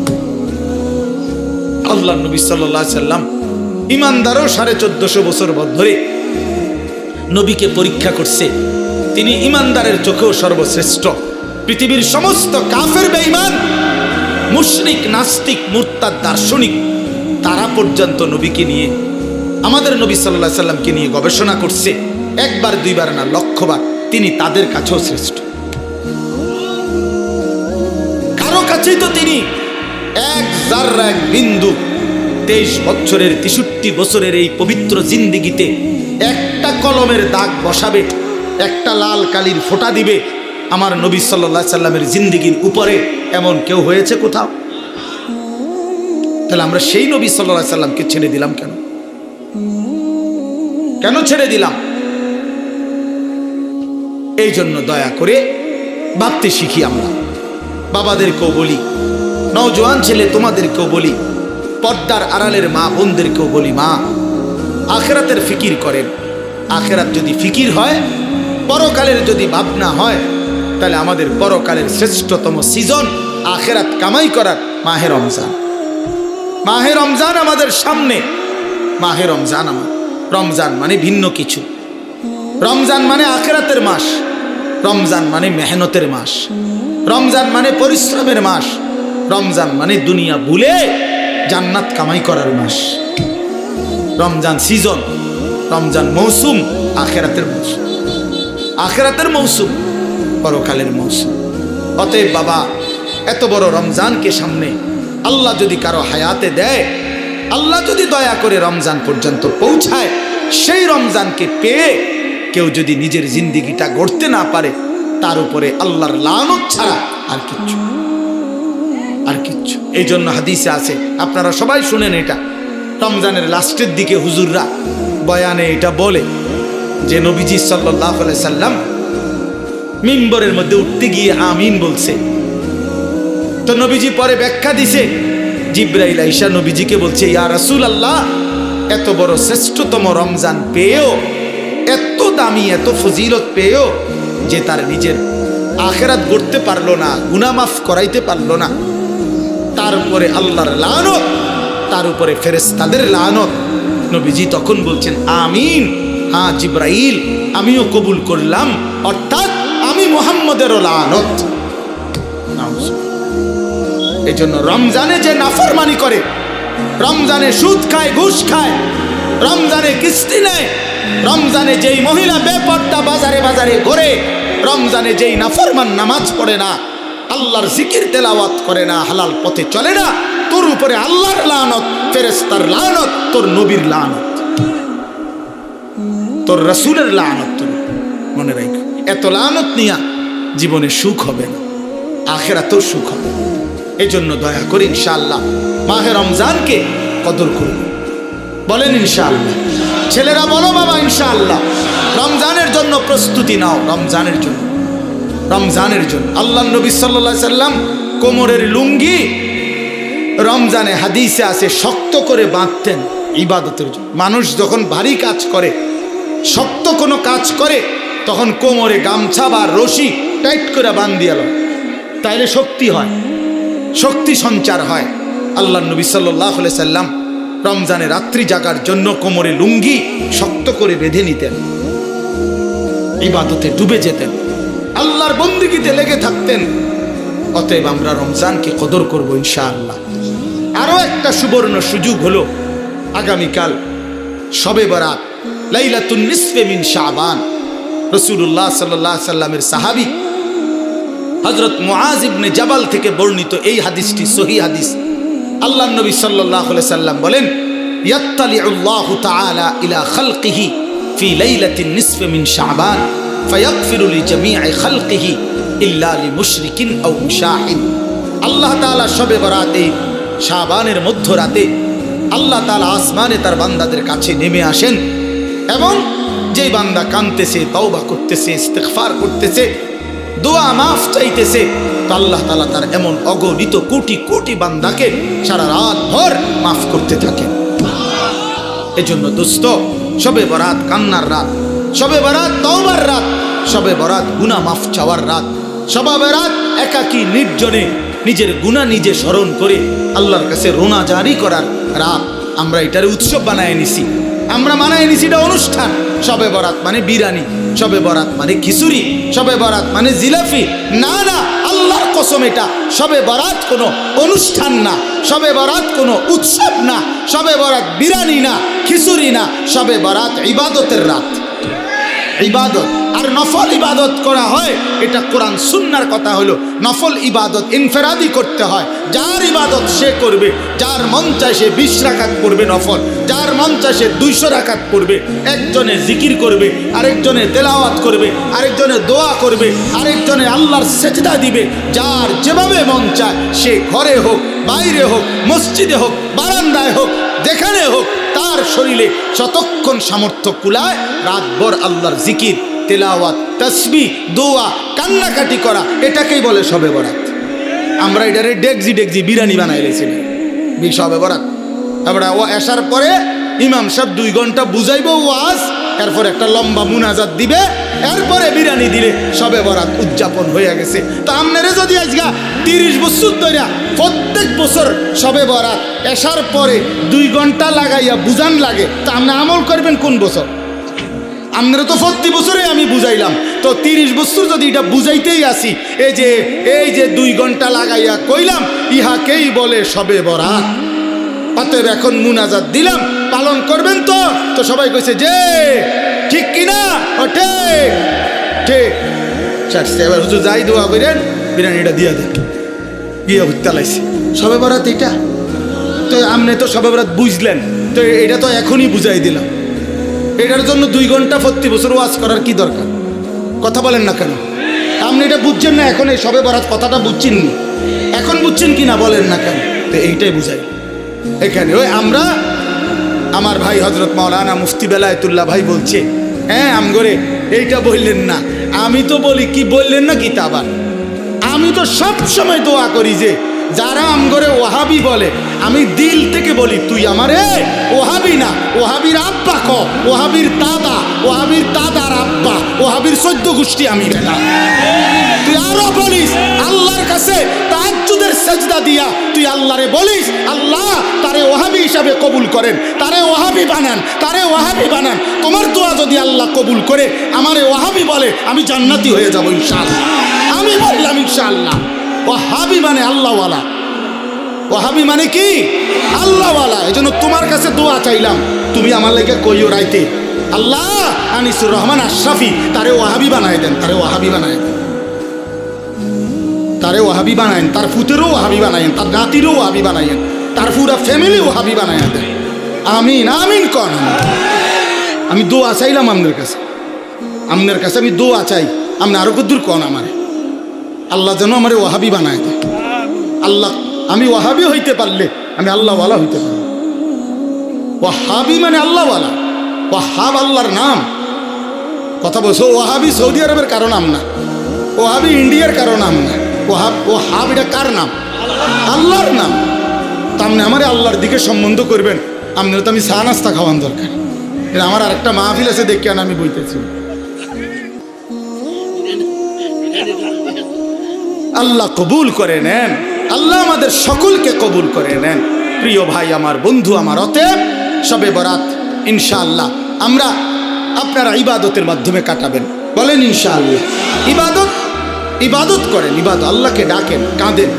আল্লাহ নবী সাল্লাল্লাহু আলাইহি সাল্লাম ইমানদারও 1450 বছর ধরে নবীকে পরীক্ষা করছে। তিনি ইমানদারের চোখেও সর্বশ্রেষ্ঠ। পৃথিবীর সমস্ত কাফের বেঈমান, মুশরিক, নাস্তিক, মুরতাদ, দার্শনিক, তারা পর্যন্ত নবীকে নিয়ে, আমাদের নবী সাল্লাল্লাহু আলাইহি সাল্লামকে নিয়ে গবেষণা করছে, একবার দুইবার না, লক্ষবার। তিনি তাদের কাছেও শ্রেষ্ঠ। কারো কাছেই তো তিনি এক জাররা, এক বিন্দু, 23 বছরের 63 বছরের এই পবিত্র জিন্দিগিতে একটা কলমের দাগ বসাবে, একটা লাল কালির ফোঁটা দিবে আমার নবী সাল্লাল্লাহু আলাইহি সাল্লামের জিন্দিগির উপরে, এমন কেউ হয়েছে কোথাও? তাহলে আমরা সেই নবী সাল্লাল্লাহু আলাইহি সাল্লামকে ছেড়ে দিলাম কেন? কেন ছেড়ে দিলাম? এই জন্য দয়া করে ভাবতে শিখি। আমরা বাবাদেরকেও বলি, নওজোয়ান ছেলে তোমাদেরকেও বলি, পর্দার আড়ালের মা বোনদেরকেও বলি, মা আখেরাতের ফিকির করেন। আখেরাত যদি ফিকির হয়, পরকালের যদি ভাবনা হয়, তাহলে আমাদের পরকালের শ্রেষ্ঠতম সিজন আখেরাত কামাই করার মাহে রমজান। মাহে রমজান আমাদের সামনে। মাহে রমজান, আমার রমজান মানে ভিন্ন কিছু। রমজান মানে আখেরাতের মাস। রমজান মানে মেহনতের মাস, রমজান মানে পরিশ্রমের মাস, রমজান মানে দুনিয়া ভুলে জান্নাত কামাই করার মাস। রমজান সিজন, রমজান মৌসুম, আখেরাতের মৌসুম, আখেরাতের মৌসুম, পরকালের মৌসুম। অতএব বাবা, এত বড় রমজানকে সামনে আল্লাহ যদি কারো হায়াতে দেয়, আল্লাহ যদি দয়া করে রমজান পর্যন্ত পৌঁছায়, সেই রমজানকে পেয়ে কেউ যদি নিজের জিন্দিগিটা গড়তে না পারে, তার উপরে আল্লাহর লানত ছাড়া আর কিচ্ছু, আর কিচ্ছু। এই জন্য হাদিসে আছে, আপনারা সবাই শুনেন, এটা রমজানের লাস্টের দিকে হুজুররা বয়ানে এটা বলে যে নবীজি সাল্লাল্লাহু আলাইহি সাল্লাম মিম্বরের মধ্যে উঠতে গিয়ে আমিন বলছে। তো নবীজি পরে ব্যাখ্যা দিছে, জিবরাইল আইসা নবীজিকে বলছে, ইয়া রাসূলুল্লাহ, এত বড় শ্রেষ্ঠতম রমজান পেয়েও, এত দামি, এত ফজিলত পেয়েও যে তার নিজের আখেরাত গড়তে পারলো না, গুনাহ মাফ করাইতে পারলো না, তার উপরে আল্লাহর লানত, তার উপরে ফেরেশতাদের লানত। নবীজি তখন বলছেন, আমিন, হ্যাঁ জিবরাইল, আমিও কবুল করলাম, অর্থাৎ আমি মুহাম্মদেরও লানত। এই জন্য রমজানে যে নাফরমানি করে, রমজানে সুদ খায়, ঘুষ খায়, রমজানে কিস্তি নেয়, রমজানে যেই মহিলা বেপর্দা বাজারে বাজারে ঘোরে, রমজানে যেই নাফরমান নামাজ পড়ে না, আল্লাহর জিকির তেলাওয়াত করে না, হালাল পথে চলে না, তোর উপরে আল্লাহর লানত, ফেরেশতার লানত, তোর নবীর লানত, তোর রাসূলের লানত। মনে রাখ, এত লানত নিয়া জীবনে সুখ হবে না, আখিরাতেও সুখ হবে। এই জন্য দয়া করে ইনশাআল্লাহ মাহে রমজানকে কদর করুন। বলেন ইনশাআল্লাহ। ছেলেরা বলো বাবা ইনশাআল্লাহ। রমজানের জন্য প্রস্তুতি নাও, রমজানের জন্য, রমজানের জন্য। আল্লাহ নবী সাল্লাল্লাহু আলাইহি সাল্লাম কোমরের লুঙ্গি রমজানে হাদিসে আছে শক্ত করে বাঁধতেন ইবাদতের জন্য। মানুষ যখন ভারী কাজ করে, শক্ত কোনো কাজ করে, তখন কোমরে গামছা বা রশি টাইট করে বাঁধিয়ে লয়, তাইলে শক্তি হয়, শক্তি সঞ্চার হয়। আল্লাহ নবী সাল্লাল্লাহু আলাইহি সাল্লাম রমজানে রাত্রি জাগার জন্য কোমরে লুঙ্গি শক্ত করে বেঁধে নিতেন, ইবাদতে ডুবে যেতেন, আল্লাহর বন্দেগীতে লেগে থাকতেন। অতএব আমরা রমজানকে কদর করব ইনশাআল্লাহ। আরো একটা সুবর্ণ সুযোগ হলো আগামীকাল শবে বরাত, লাইলাতুন নিসফে মিন শাবান। রাসূলুল্লাহ সাল্লাল্লাহু আলাইহি সাল্লামের সাহাবী হযরত মুআজ ইবনে জাবাল থেকে বর্ণিত এই হাদিসটি সহিহ হাদিস। আল্লাহর নবী সাল্লাল্লাহু আলাইহি সাল্লাম বলেন, ইয়াত্তালিউল্লাহু তাআলা ইলা খালকিহি ফি লাইলাতিন নিসফি মিন শাবান ফায়াগফিরু লিজামিই খালকিহি ইল্লা লিমুশরিকিন আও মুশাহিদ। আল্লাহ তাআলা শবে বরাতে, শাবানের মধ্যরাতে আল্লাহ তাআলা আসমানে তার বান্দাদের কাছে নেমে আসেন, এবং যেই বান্দা কাঁদতেছে, তওবা করতেছে, ইস্তিগফার করতেছে, দোয়া মাফ চাইতেছে, তো আল্লাহ তাআলা তার এমন অগণিত কোটি কোটি বান্দাকে সারা রাত ভর মাফ করতে থাকেন। এজন্য দোস্ত, শবে বরাত কান্নার রাত, শবে বরাত তওবার রাত, শবে বরাত গুনাহ মাফ চাওয়ার রাত, শবে বরাত একাকী নির্জনে নিজের গুনাহ নিজে স্মরণ করে আল্লাহর কাছে রোনা জারি করার রাত। আমরা এটার উৎসব বানায় নিছি, আমরা মানায় নিছি এটা অনুষ্ঠান। শবে বরাত মানে বিরিয়ানি, শবে বরাত মানে খিচুড়ি, শবে বরাত মানে জিলাপি। না না, আল্লাহর কসম, এটা শবে বরাত কোনো অনুষ্ঠান না, শবে বরাত কোনো উৎসব না, শবে বরাত বিরিয়ানি না, খিচুড়ি না, শবে বরাত ইবাদতের রাত, ইবাদত। আর নফল ইবাদত করা হয়, এটা কোরআন সুন্নাহর কথা হলো, নফল ইবাদত ইনফেরাদি করতে হয়। যার ইবাদত সে করবে, যার মন চায় সে 20 রাকাত পড়বে নফল, যার মন চায় সে 200 রাকাত পড়বে। একজনে জিকির করবে, আরেকজনে তেলাওয়াত করবে, আরেকজনে দোয়া করবে, আরেকজনে আল্লাহর সেজদা দিবে। যার যেভাবে মন চায়, সে ঘরে হোক, বাইরে হোক, মসজিদে হোক, বারান্দায় হোক, যেখানে হোক, তার শরীরে যতক্ষণ সামর্থ্য কুলায় রাতভর আল্লাহর জিকির, তেলাওয়াত, তাসবিহ, দোয়া, কান্নাকাটি করা, এটাকেই বলে শবে বরাত। আমরা এটারে ডেকজি ডেকজি বিরিয়ানি বানাই লেছি শবে বরাত। আমরা ও আসার পরে ইমাম সাহেব 2 ঘন্টা বুঝাইবো ওয়াজ, এরপর একটা লম্বা মুনাজাত দিবে, এরপরে বিরিয়ানি দিলে শবে বরাত উদযাপন হয়ে গেছে। তা আপনারা যদি আজকে 30 বছর ধরে প্রত্যেক বছর শবে বরাত আসার পরে 2 ঘন্টা লাগাইয়া বুঝান লাগে, তা আপনি আমল করবেন কোন বছর? আপনারা তো প্রতি বছরে আমি বুঝাইলাম, তো 30 বছর যদি এটা বুঝাইতেই আসি, এই যে 2 ঘন্টা লাগাইয়া কইলাম ইহাকেই বলে সবে বরাত। অতএব এখন মুনাজাত দিলাম, পালন করবেন তো সবাই কইছে যে ঠিক কিনা, ও ঠিক ঠিক। এবার হুজুর যাই দোয়া করেন, বিরিয়ানিটা দিয়ে দেন, গিয়ে উত্তালাইছি সবে বরাত। এটা তো আপনি তো সবে বরাত বুঝলেন, তো এটা তো এখনই বুঝাই দিলাম। এটার জন্য 2 ঘন্টা প্রতি বছর ওয়াজ করার কি দরকার? কথা বলেন না কেন? আপনি এটা বুঝছেন না, এখন এই সবে বরাত কথাটা বুঝছেন নি, এখন বুঝছেন কি না বলেন না কেন? তো এইটাই বুঝাই এখানে। ওই আমরা, আমার ভাই হযরত মাওলানা মুফতি বেলায়েতুল্লাহ ভাই বলছে, হ্যাঁ আমগরে এইটা বললেন না। আমি তো বলি কি বললেন না কিতা, আবার আমি তো সব সময় দোয়া করি যে যারা আমগরে ওয়াহাবি বলে, আমি দিল থেকে বলি তুই আমারে ওয়াহাবি না, ওয়াহাবির আব্বা ক, ওয়াহাবির দাদা, ওয়াহাবির দাদার আব্বা, ওয়াহাবির 14 গোষ্ঠী আমি বেটা। তুই আরো বলিস আল্লাহর কাছে তাহাজ্জুদের সাজদা দিয়া তুই আল্লাহরে বলিস আল্লাহ তারে ওয়াহাবি হিসাবে কবুল করেন, তারে ওয়াহাবি বানান, তারে ওয়াহাবি বানান। তোমার দোয়া যদি আল্লাহ কবুল করে আমারে ওয়াহাবি বলে, আমি জান্নাতি হয়ে যাব ইনশাআল্লাহ। আমি বললাম ইনশাআল্লাহ। ওয়াহাবি মানে আল্লাহওয়ালা, ওয়াহাবি মানে কি? আল্লাহওয়ালা। এই জন্য তোমার কাছে দোয়া চাইলাম, তুমি আমার লেগে কইও রাইতে আল্লাহ আনিসুর রহমান আশরাফি তারে ওয়াহাবি বানায় দেন, তারে ওয়াহাবি বানায় দেন, তারে ওয়াহাবি বানায়েন, তার ফুতেরও ওয়াহাবি বানায়েন, তার নাতিরও ওয়াহাবি বানায়েন, তার পুরা ফ্যামিলি ওয়াহাবি বানায় দেন। আমিন আমিন কন। আমি দোয়া চাইলাম আপনার কাছে, আপনার কাছে আমি দোয়া চাই। আপনি আরো কদ্দুর কন আমারে, আল্লাহ যেন আমারে ওয়াহাবি বানায় দেয়। আল্লাহ, আমি ওয়াহাবি হইতে পারলে আমি আল্লাহওয়ালা হইতে পারবো। ওয়াহাবি মানে আল্লাহওয়ালা, ওয়াহাব আল্লাহর নাম। কথা বলছো, ওয়াহাবি সৌদি আরবের কারো নাম না, ওয়াহাবি ইন্ডিয়ার কারো নাম না, ওয়াহাব এটা কার নাম? আল্লাহর নাম। তা আপনি আমারে আল্লাহর দিকে সম্বন্ধ করবেন, আপনার তো আমি চা নাস্তা খাওয়ান দরকার। আমার আরেকটা মাহফিল আছে দেখিয়া আমি বইতেছি। আল্লাহ কবুল করে নেন, আল্লাহ আমাদের সকলকে কবুল করে নেন। প্রিয় ভাই আমার, বন্ধু আমার, অতএব শবে বরাত ইনশাআল্লাহ আমরা আপনারা ইবাদতের মাধ্যমে কাটাবেন। বলেন ইনশাআল্লাহ। ইবাদত করেন, ইবাদত, আল্লাহকে ডাকেন, কাঁদেন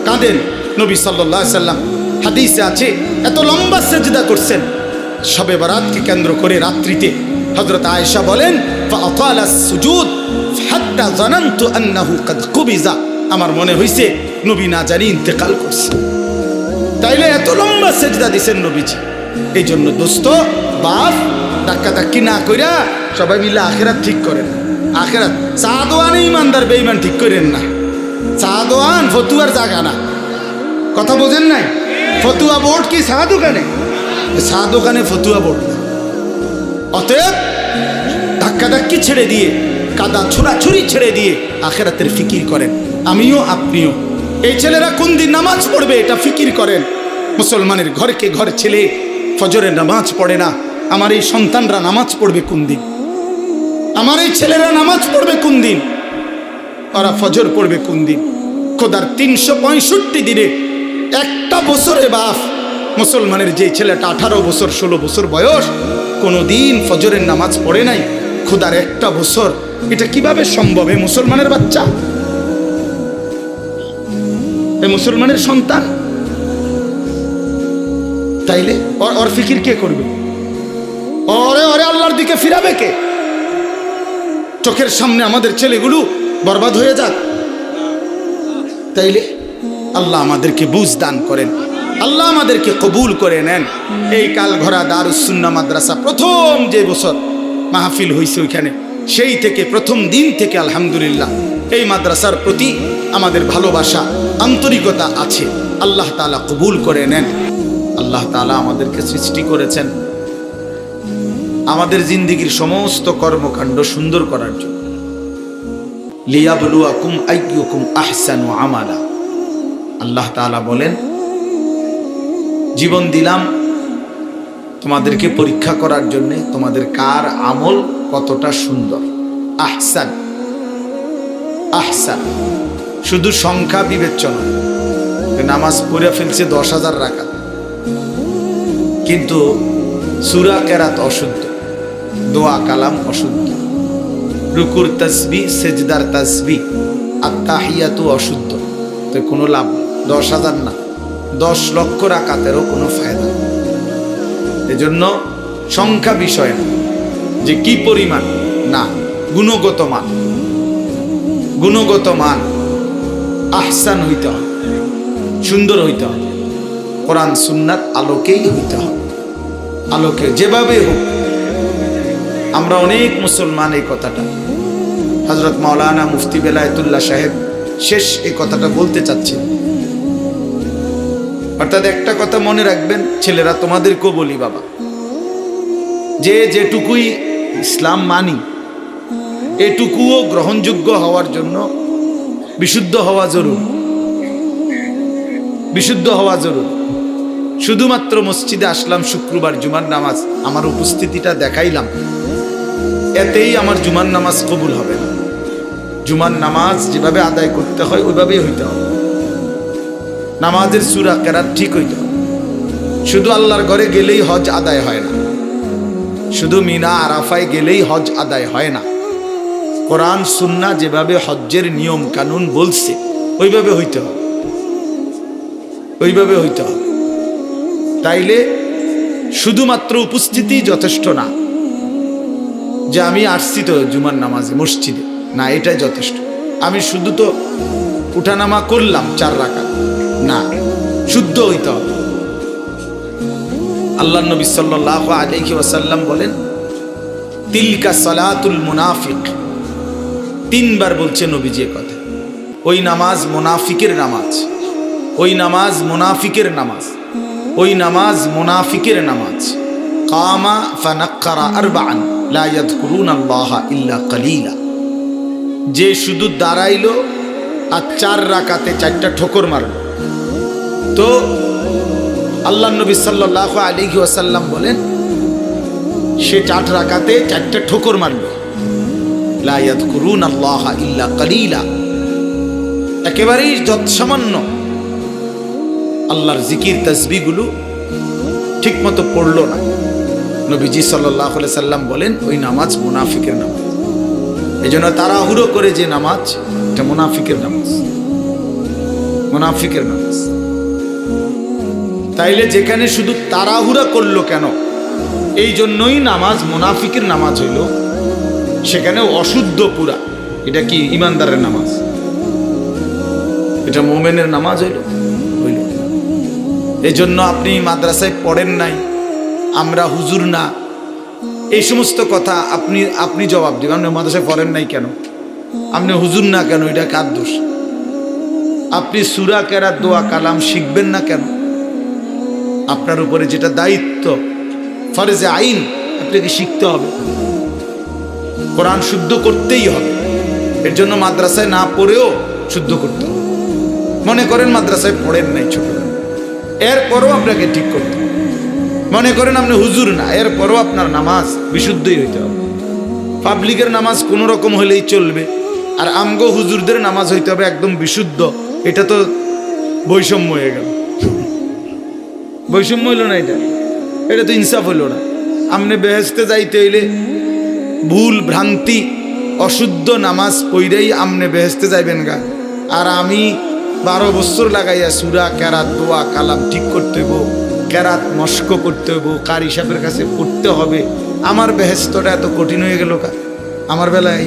কাঁদেন। নবী সাল্লাল্লাহু আলাইহি সাল্লাম হাদিসে আছে এত লম্বা সেজদা করছেন শবে বরাতকে কেন্দ্র করে রাত্রিতে। হযরত আয়েশা বলেন ফাআতালা সুজুদ হাত্তা জানানতু আন্নাহু ক্বাদ কুবিজা, আমার মনে হইছে নবী না জানি ইন্তেকাল করছে। তাইলে এত লম্বা সেজদা দিছেন নবীজি। এই জন্য দোস্ত বাপ ধাক্কাধাক্কি না কইরা সবাই মিলে আখিরাত ঠিক করেন। আখিরাত চা দোয়ানে ইমানদার বেঈমান ঠিক করেন না। চা দোয়ান ফতুয়ার জায়গা না, কথা বোঝেন নাই? ফতুয়া বোর্ড কি চা দোকানে? চা দোকানে ফতুয়া বোর্ড না। অতএব ধাক্কাধাক্কি ছেড়ে দিয়ে, কাদা ছোড়াছুরি ছেড়ে দিয়ে আখিরাতের ফিকির করেন। আমিও আপনিও। এই ছেলেরা কোন দিন নামাজ পড়বে এটা ফিকির করেন। মুসলমানের ঘরকে ঘর ছেলে ফজরের নামাজ পড়ে না, আমার এই সন্তানরা নামাজ পড়বে কোন দিন? আমার এই ছেলেরা নামাজ পড়বে কোন দিন? ওরা ফজর পড়বে কোন দিন? খোদার 365 দিনে একটা বছরে বাপ মুসলমানের যে ছেলেটা 18 বছর 16 বছর বয়স কোনো দিন ফজরের নামাজ পড়ে নাই, খোদার একটা বছর, এটা কিভাবে সম্ভব? এ মুসলমানের বাচ্চা, এ মুসলমানের সন্তান, তাইলে ওর ফিকির কে করবে? ওরে ওরে আল্লাহর দিকে ফিরাবে কে? চোখের সামনে আমাদের ছেলেগুলো বরবাদ হয়ে যাক। তাইলে আল্লাহ আমাদেরকে বুঝ দান করেন, আল্লাহ আমাদেরকে কবুল করে নেন। এই কালঘরা দারুস সুন্নাহ মাদ্রাসা প্রথম যে বছর মাহফিল হয়েছে ওইখানে, সেই থেকে প্রথম দিন থেকে আলহামদুলিল্লাহ এই মাদ্রাসার প্রতি আমাদের ভালোবাসা আন্তরিকতা আছে। আল্লাহ তাআলা কবুল করে নেন। আল্লাহ তাআলা আমাদেরকে সৃষ্টি করেছেন আমাদের জিন্দেগীর সমস্ত কর্মকাণ্ড সুন্দর করার জন্য। লিয়াবলুয়াকুম আইয়ুকুম আহসানু আমালা। আল্লাহ তাআলা বলেন জীবন দিলাম তোমাদেরকে পরীক্ষা করার জন্য, তোমাদের কার আমল কতটা সুন্দর। আহসান, আহসান শুধু সংখ্যা বিবেচনা, নামাজ পড়ে ফেলছে 10,000 রাকাত, কিন্তু সূরা কেরাত অশুদ্ধ, দোয়া কালাম অশুদ্ধ, রুকুর তাসবিহ, সেজদার তাসবিহ, আত্তাহিয়াতু অশুদ্ধ, তো কোনো লাভ নেই। 10,000 না, 10 লক্ষ রাকাতেরও কোনো ফায়দা নেই। এজন্য সংখ্যা বিষয় না, যে কি পরিমাণ, না, গুণগত মান, গুণগত মান আহসান হইতে হবে, সুন্দর হইতে হবে, কোরআন সুন্নাত আলোকেই হইতে হবে, আলোকে যেভাবে হোক। আমরা অনেক মুসলমান এই কথাটা, হযরত মাওলানা মুফতি বেলায়েতুল্লাহ সাহেব শেষ এই কথাটা বলতে চাচ্ছেন। অর্থাৎ একটা কথা মনে রাখবেন ছেলেরা, তোমাদেরকেও বলি বাবা, যে যেটুকুই ইসলাম মানি এটুকুও গ্রহণযোগ্য হওয়ার জন্য বিশুদ্ধ হওয়া জরুরি, বিশুদ্ধ হওয়া জরুরি। শুধুমাত্র মসজিদে আসলাম শুক্রবার জুমার নামাজ, আমার উপস্থিতিটা দেখাইলাম, এতেই আমার জুমার নামাজ কবুল হবে না। জুমার নামাজ যেভাবে আদায় করতে হয় ওইভাবেই হইতে হবে, নামাজের সূরা কেরাত ঠিক হইতে হবে। শুধু আল্লাহর ঘরে গেলেই হজ আদায় হয় না, শুধু মিনা আরাফায় গেলেই হজ আদায় হয় না। কোরআন সুন্নাহ যেভাবে হজ্জের নিয়ম কানুন বলছে ওইভাবে হইতে হবে, ওইভাবে হইতে হবে। তাইলে শুধুমাত্র উপস্থিতি যথেষ্ট না, যে আমি আসছি তো জুমার নামাজে মসজিদে, না, এটাই যথেষ্ট। আমি শুধু তো উঠানামা করলাম 4 রাকাত, না, শুদ্ধ হইতে হবে। আল্লাহ নবী সাল্লাল্লাহু আলাইহি ওয়াসাল্লাম বলেন, তিলকা সালাতুল মুনাফিক, 3 বার বলছে নবীজি কথা। ওই নামাজ মুনাফিকের নামাজ, ওই নামাজ মুনাফিকের নামাজ, ওই নামাজ মুনাফিকের নামাজ। কামা ফানাক্কারা আরবাআন লা ইয়াযকুরুনাল্লাহা ইল্লা কালিলা, যে শুধু দাঁড়াইলো আর 4 রাকাতে 4টা ঠোকর মারল। তো আল্লাহ নবী সাল্লাল্লাহু আলাইহি ওয়াসাল্লাম বলেন, সে 4 রাকাতে 4টা ঠোকর মারল। লা ইয়াযকুরুনাল্লাহা ইল্লা কালিলা, একেবারেই যৎসামান্য আল্লাহর জিকির তাসবিহগুলো ঠিক মতো পড়লো না। নবীজি সাল্লাল্লাহু আলাইহি সাল্লাম বলেন, ওই নামাজ মুনাফিকের নামাজ। এই জন্য তাড়াহুড়ো করে যে নামাজ, এটা মুনাফিকের নামাজ, মুনাফিকের নামাজ। তাইলে যেখানে শুধু তাড়াহুড়া করলো কেন, এই জন্যই নামাজ মুনাফিকের নামাজ হইল, সেখানে অশুদ্ধ পুরা। এটা কি ইমানদারের নামাজ? এটা মুমিনের নামাজ হইল? হইল। এই জন্য আপনি মাদ্রাসায় পড়েন নাই, আমরা হুজুর না, এই সমস্ত কথা আপনি জবাব দিবেন। আপনি মাদ্রাসায় পড়েন নাই কেন, আপনি হুজুর না কেন, এটা কার দোষ? আপনি সূরা কেরাত দোয়া কালাম শিখবেন না কেন? আপনার উপরে যেটা দায়িত্ব, ফরজে আইন, আপনাকে শিখতে হবে, কোরআন শুদ্ধ করতেই হবে। এর জন্য মাদ্রাসায় না পড়েও শুদ্ধ করতে হবে। মনে করেন মাদ্রাসায় পড়েন নাই ছোটবেলা, এরপরও আপনাকে ঠিক করতে হবে। মনে করেন আপনি হুজুর না, এরপরও আপনার নামাজ বিশুদ্ধই হইতে হবে। পাবলিকের নামাজ কোনো রকম হলেই চলবে, আর আমগো হুজুরদের নামাজ হইতে হবে একদম বিশুদ্ধ। এটা তো বৈষম্য হয়ে গেল, বৈষম্য হইল না, এটা তো ইনসাফ হইল না। আপনি বেহেশতে যাইতে হইলে ভুল ভ্রান্তি অশুদ্ধ নামাজ পইরেই আপনি বেহেশতে যাইবেন গা, আর আমি 12 বছর লাগাইয়া সূরা কেরাত দোয়া কালাম ঠিক করতে হইব, কেরাত মস্ক করতে হইব, কারি সাহেবের কাছে পড়তে হবে। আমার বেহেশতটা এত কঠিন হয়ে গেল কা আমার বেলায়?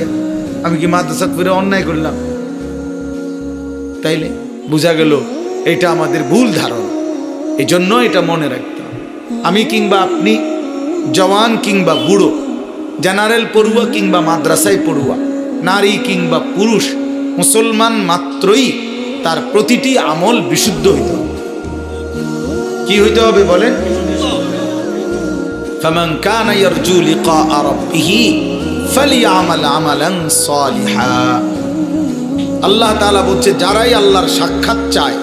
আমি কি মাদ্রাসাত পড়ে অন্যায় করলাম? তাইলে বোঝা গেল এটা আমাদের ভুল ধারণা। এই জন্য এটা মনে রাখতে হবে। আমি কিংবা আপনি, জওয়ান কিংবা বুড়ো, জেনারেল পড়ুয়া কিংবা মাদ্রাসায় পড়ুয়া, নারী কিংবা পুরুষ, মুসলমান মাত্রই তার প্রতিটি আমল বিশুদ্ধ হইতে হবে। কি হইতে হবে বলেন? ফামান কানা ইয়ারজু লিকা রাব্বিহি ফালিয়ামাল আমালান সালিহা। আল্লাহ তাআলা বলছে, যারাই আল্লাহর সাক্ষাৎ চায়,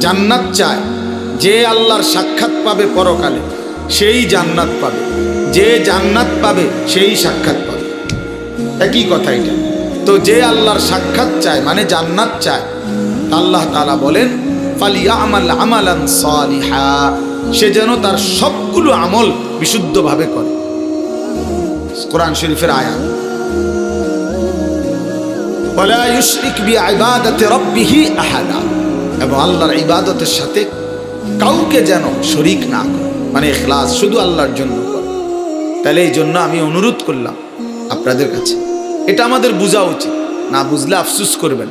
জান্নাত চায়, যে আল্লাহর সাক্ষাৎ পাবে পরকালে সেই জান্নাত পাবে, যে জান্নাত পাবে সেই সাক্ষাৎ পাবে। একই কথা এটা। তো যে আল্লাহর সাক্ষাৎ চায় মানে জান্নাত চায়, আল্লাহ তাআলা বলেন ফালিয়ামাল আমালান সালিহা, সে যেন তার সবগুলো আমল বিশুদ্ধভাবে করে। কোরআন শরীফের আয়াত। ওয়ালা ইউশরিক বিইবাদাতি রাব্বিহি আহাদা, এবং আল্লাহর ইবাদতের সাথে কাউকে যেন শরীক না করে, মানে ইখলাস শুধু আল্লাহর জন্য করে। তাহলে এই জন্য আমি অনুরোধ করলাম আপনাদের কাছে, এটা আমাদের বোঝা উচিত। না বুঝলে আফসোস করবেন,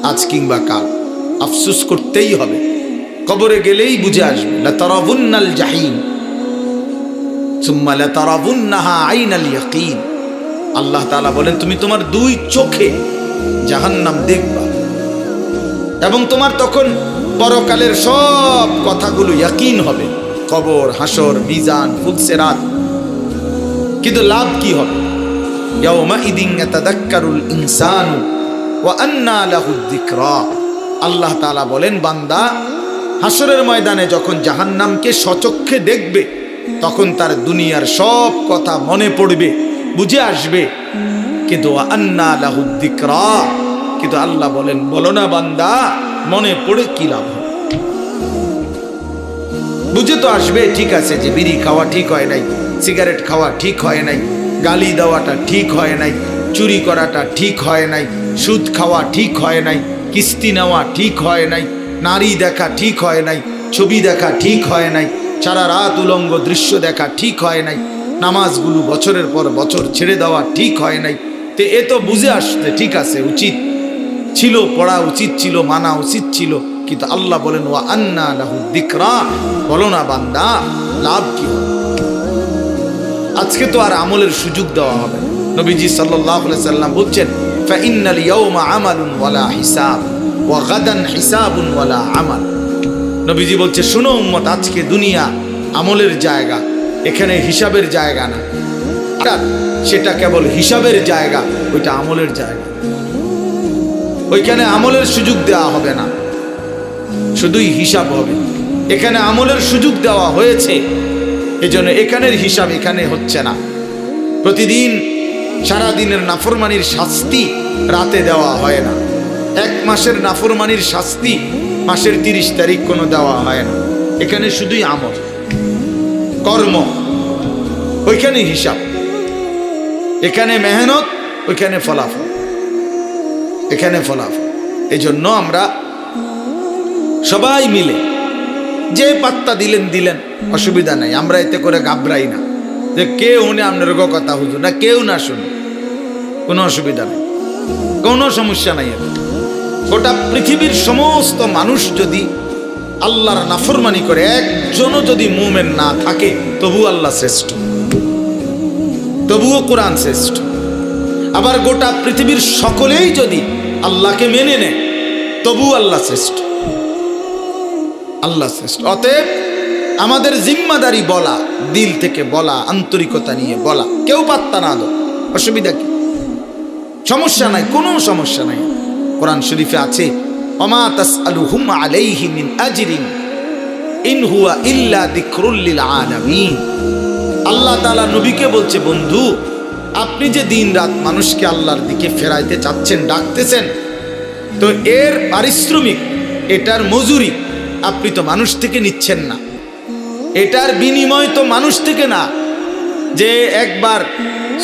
আজ কিংবা কাল আফসোস করতেই হবে। কবরে গেলেই বুঝে আসবে। লাতারাবুন্নাল জাহিম সুম্মা লাতারাবুন্নাহা আইনাল ইয়াকিন। আল্লাহ তাআলা বলেন, তুমি তোমার দুই চোখে জাহান্নাম দেখবা, এবং তোমার তখন পরকালের সব কথাগুলো ইয়াকিন হবে, কবর, হাসর, মিজান, ফুলসিরাত। কিন্তু লাভ কি হবে? ইয়াউমাইদিন ইয়াতাযাক্কারুল ইনসানু ওয়া আন্না লাহুদ যিকরা। আল্লাহ তাআলা বলেন, বান্দা হাসরের ময়দানে যখন জাহান্নামকে সচক্ষে দেখবে, তখন তার দুনিয়ার সব কথা মনে পড়বে, বুঝে আসবে। কিন্তু ওয়া আন্না লাহুদ যিকরা, কিন্তু আল্লাহ বলেন, বলো না বান্দা, মনে পড়ে কি লাভ হবে? বুঝে তো আসবে, ঠিক আছে যে বিড়ি খাওয়া ঠিক হয় নাই, সিগারেট খাওয়া ঠিক হয় নাই, গালি দেওয়াটা ঠিক হয় নাই, চুরি করাটা ঠিক হয় নাই, সুদ খাওয়া ঠিক হয় নাই, কিস্তি নেওয়া ঠিক হয় নাই, নারী দেখা ঠিক হয় নাই, ছবি দেখা ঠিক হয় নাই, সারা রাত উলঙ্গ দৃশ্য দেখা ঠিক হয় নাই, নামাজগুলো বছরের পর বছর ছেড়ে দেওয়া ঠিক হয় নাই। তো এ তো বুঝে আসতে ঠিক আছে, উচিত ছিল, পড়া উচিত ছিল, মানা উচিত ছিল। কিন্তু আল্লাহ বলেন, ওয়া আন্না লাহু যিকরা, বলো না বান্দা, লাভ কি হবে? আজকে তো আর আমলের সুযোগ দেওয়া হবে। নবীজি সাল্লাল্লাহু আলাইহি সাল্লাম বলছেন, ফা ইন্নাল ইয়াউমা আমালুন ওয়ালা হিসাব ওয়া গাদান হিসাবুন ওয়ালা আমাল। নবীজি বলছে, শোনো উম্মত, আজকে দুনিয়া আমলের জায়গা, এখানে হিসাবের জায়গা না। সেটা কেবল হিসাবের জায়গা, ওইটা আমলের জায়গা। ওইখানে আমলের সুযোগ দেওয়া হবে না, শুধুই হিসাব হবে। এখানে আমলের সুযোগ দেওয়া হয়েছে, এজন্য এখানের হিসাব এখানে হচ্ছে না। প্রতিদিন সারাদিনের নাফরমানির শাস্তি রাতে দেওয়া হয় না। এক মাসের নাফরমানির শাস্তি মাসের 30 তারিখ কোনো দেওয়া হয় না। এখানে শুধুই আমল, কর্ম, ওইখানে হিসাব। এখানে মেহনত, ওইখানে ফলাফল, এখানে ফলাফল। এই জন্য আমরা সবাই মিলে যে পাত্তা দিলেন, অসুবিধা নাই। আমরা এতে করে ঘাবড়াই না যে কেউ উনি আপনার কথা হুজুর না, কেউ না শুনে, কোনো অসুবিধা নেই, কোনো সমস্যা নাই। গোটা পৃথিবীর সমস্ত মানুষ যদি আল্লাহর নাফরমানি করে, একজনও যদি মুমিন না থাকে, তবু আল্লাহ শ্রেষ্ঠ, তবুও কোরআন শ্রেষ্ঠ। আবার গোটা পৃথিবীর সকলেই যদি আল্লাহকে মেনে নেয়, তবু আল্লাহ শ্রেষ্ঠ, আল্লাহ শ্রেষ্ঠ। অতএব আমাদের জিম্মাদারি বলা, দিল থেকে বলা, আন্তরিকতা নিয়ে বলা, কেউ পাত্তা না দাও, অসুবিধা কি? সমস্যা নাই, কোনো সমস্যা নাই। কোরআন শরীফে আছে, ওমা তাসআলুহুম আলাইহি মিন আজরিন ইন হুয়া ইল্লা যিকরুল লিল আলামিন। আল্লাহ তাআলা নবীকে বলছে, বন্ধু, আপনি যে দিন রাত মানুষকে আল্লাহর দিকে ফেরাইতে চাচ্ছেন, ডাকতেছেন, তো এর পারিশ্রমিক, এটার মজুরি আপনি তো মানুষ থেকে নিচ্ছেন না, এটার বিনিময় তো মানুষ থেকে না। যে একবার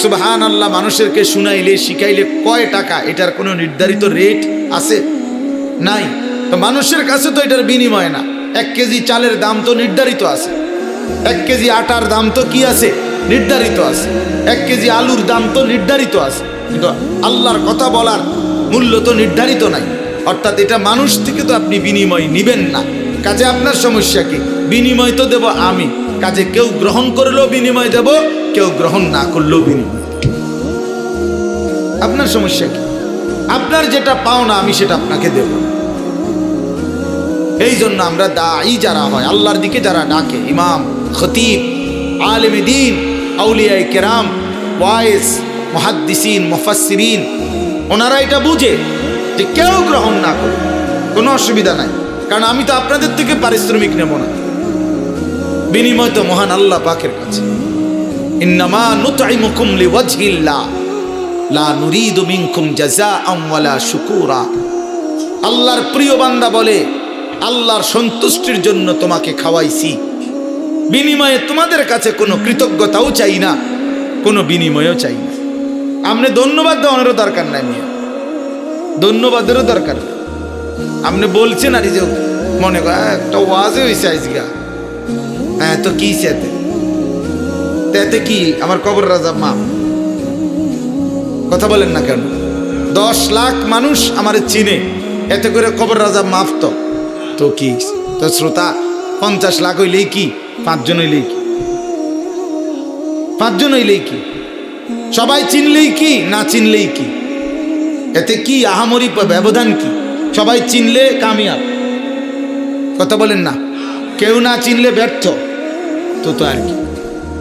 সুবহানাল্লাহ মানুষেরকে শুনাইলে, শিখাইলে কয় টাকা, এটার কোনো নির্ধারিত রেট আছে? নাই। তো মানুষের কাছে তো এটার বিনিময় না। 1 কেজি চালের দাম তো নির্ধারিত আছে, 1 কেজি আটার দাম তো কি আছে? নির্ধারিত আছে। 1 কেজি আলুর দাম তো নির্ধারিত আছে। কিন্তু আল্লাহর কথা বলার মূল্য তো নির্ধারিত নাই। অর্থাৎ এটা মানুষ থেকে তো আপনি বিনিময় নিবেন না। কাজে আপনার সমস্যা কি? বিনিময় তো দেব আমি, কাজে কেউ গ্রহণ করলেও বিনিময় দেব, কেউ গ্রহণ না করলেও বিনিময়। আপনার সমস্যা কি? আপনার যেটা পাও না, আমি সেটা আপনাকে দেব। এই জন্য আমরা দাঈ যারা হয়, আল্লাহর দিকে যারা ডাকে, ইমাম, খতিব, আলেমে দ্বীন, আউলিয়ায়ে কেরাম, ওয়াইজ, মুহাদ্দিসিন, মুফাসসিরিন, ওনারা এটা বুঝে যে কেউ গ্রহণ না করে কোনো অসুবিধা নাই, কারণ আমি তো আপনাদের থেকে পারিশ্রমিক নেব না, বিনিময় তো মহান আল্লাহ পাকের কাছে। ইন্নামা নুতঈমুকুম লিওয়াজহিল্লাহ লা নুরিদু মিনকুম জাযাআন ওয়ালা শুকুরা। আল্লাহর প্রিয় বান্দা বলে, আল্লাহর সন্তুষ্টির জন্য তোমাকে খাওয়াইছি, বিনিময়ে তোমাদের কাছে কোনো কৃতজ্ঞতাও চাই না, কোনো বিনিময়ও চাই না। আপনি ধন্যবাদ দেওয়ানোরও দরকার নাই। ধন্যবাদেরও দরকার। আপনি বলছেন আর এই যে মনে করেন একটা ওয়াজে হয়েছে আজকে, হ্যাঁ তো কি সেতে এতে কি আমার কবর রাজা মা কথা বলেন না কেন? 10 লাখ মানুষ আমার চিনে, এতে করে কবর রাজা মাফ তো কি? তো শ্রোতা 50 লাখ হইলেই কি? 5 জন হইলেই কি? 5 জন হইলেই কি? সবাই চিনলেই কি না চিনলেই কি? এতে কি আহামরি ব্যবধান কি? সবাই চিনলে কামিয়াব, কথা বলেন না? কেউ না চিনলে ব্যর্থ। তো আর কি,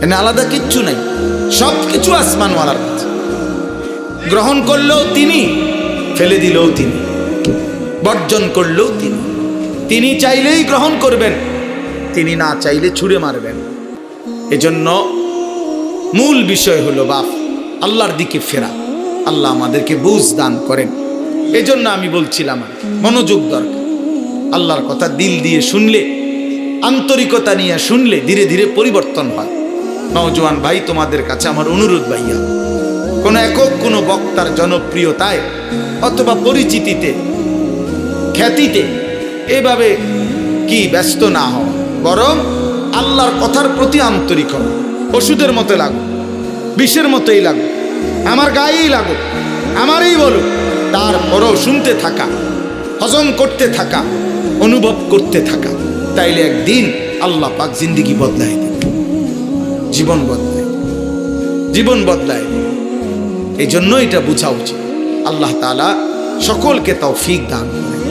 এনে আলাদা কিচ্ছু নাই, সব কিছু আসমানওয়ালার কাছে। গ্রহণ করলেও তিনি, ফেলে দিলেও তিনি, বর্জন করলেও তিনি। তিনি চাইলেই গ্রহণ করবেন, তিনি না চাইলে ছুঁড়ে মারবেন। এজন্য মূল বিষয় হলো বাপ আল্লাহর দিকে ফেরা। আল্লাহ আমাদেরকে বুঝ দান করেন। এজন্য আমি বলছিলাম মনোযোগ দরকার। আল্লাহর কথা দিল দিয়ে শুনলে, আন্তরিকতা নিয়ে শুনলে ধীরে ধীরে পরিবর্তন হয়। নওজোয়ান ভাই, তোমাদের কাছে আমার অনুরোধ ভাইয়া, কোনো একক কোনো বক্তার জনপ্রিয়তায় অথবা পরিচিতিতে, খ্যাতিতে এভাবে কি ব্যস্ত না হও, বরং আল্লাহর কথার প্রতি আন্তরিক হও। ওষুধের মতো লাগো, বিষের মতোই লাগো, আমার গায়েই লাগো, আমারই বলো, তারপরও শুনতে থাকা, হজম করতে থাকা, অনুভব করতে থাকা। তাইলে একদিন আল্লাহ পাক জিন্দিগি বদলায় দেবে, জীবন বদলায়, জীবন বদলায়। এই জন্য এটা বোঝা উচিত। আল্লাহ তাআলা সকলকে তৌফিক দান করেন।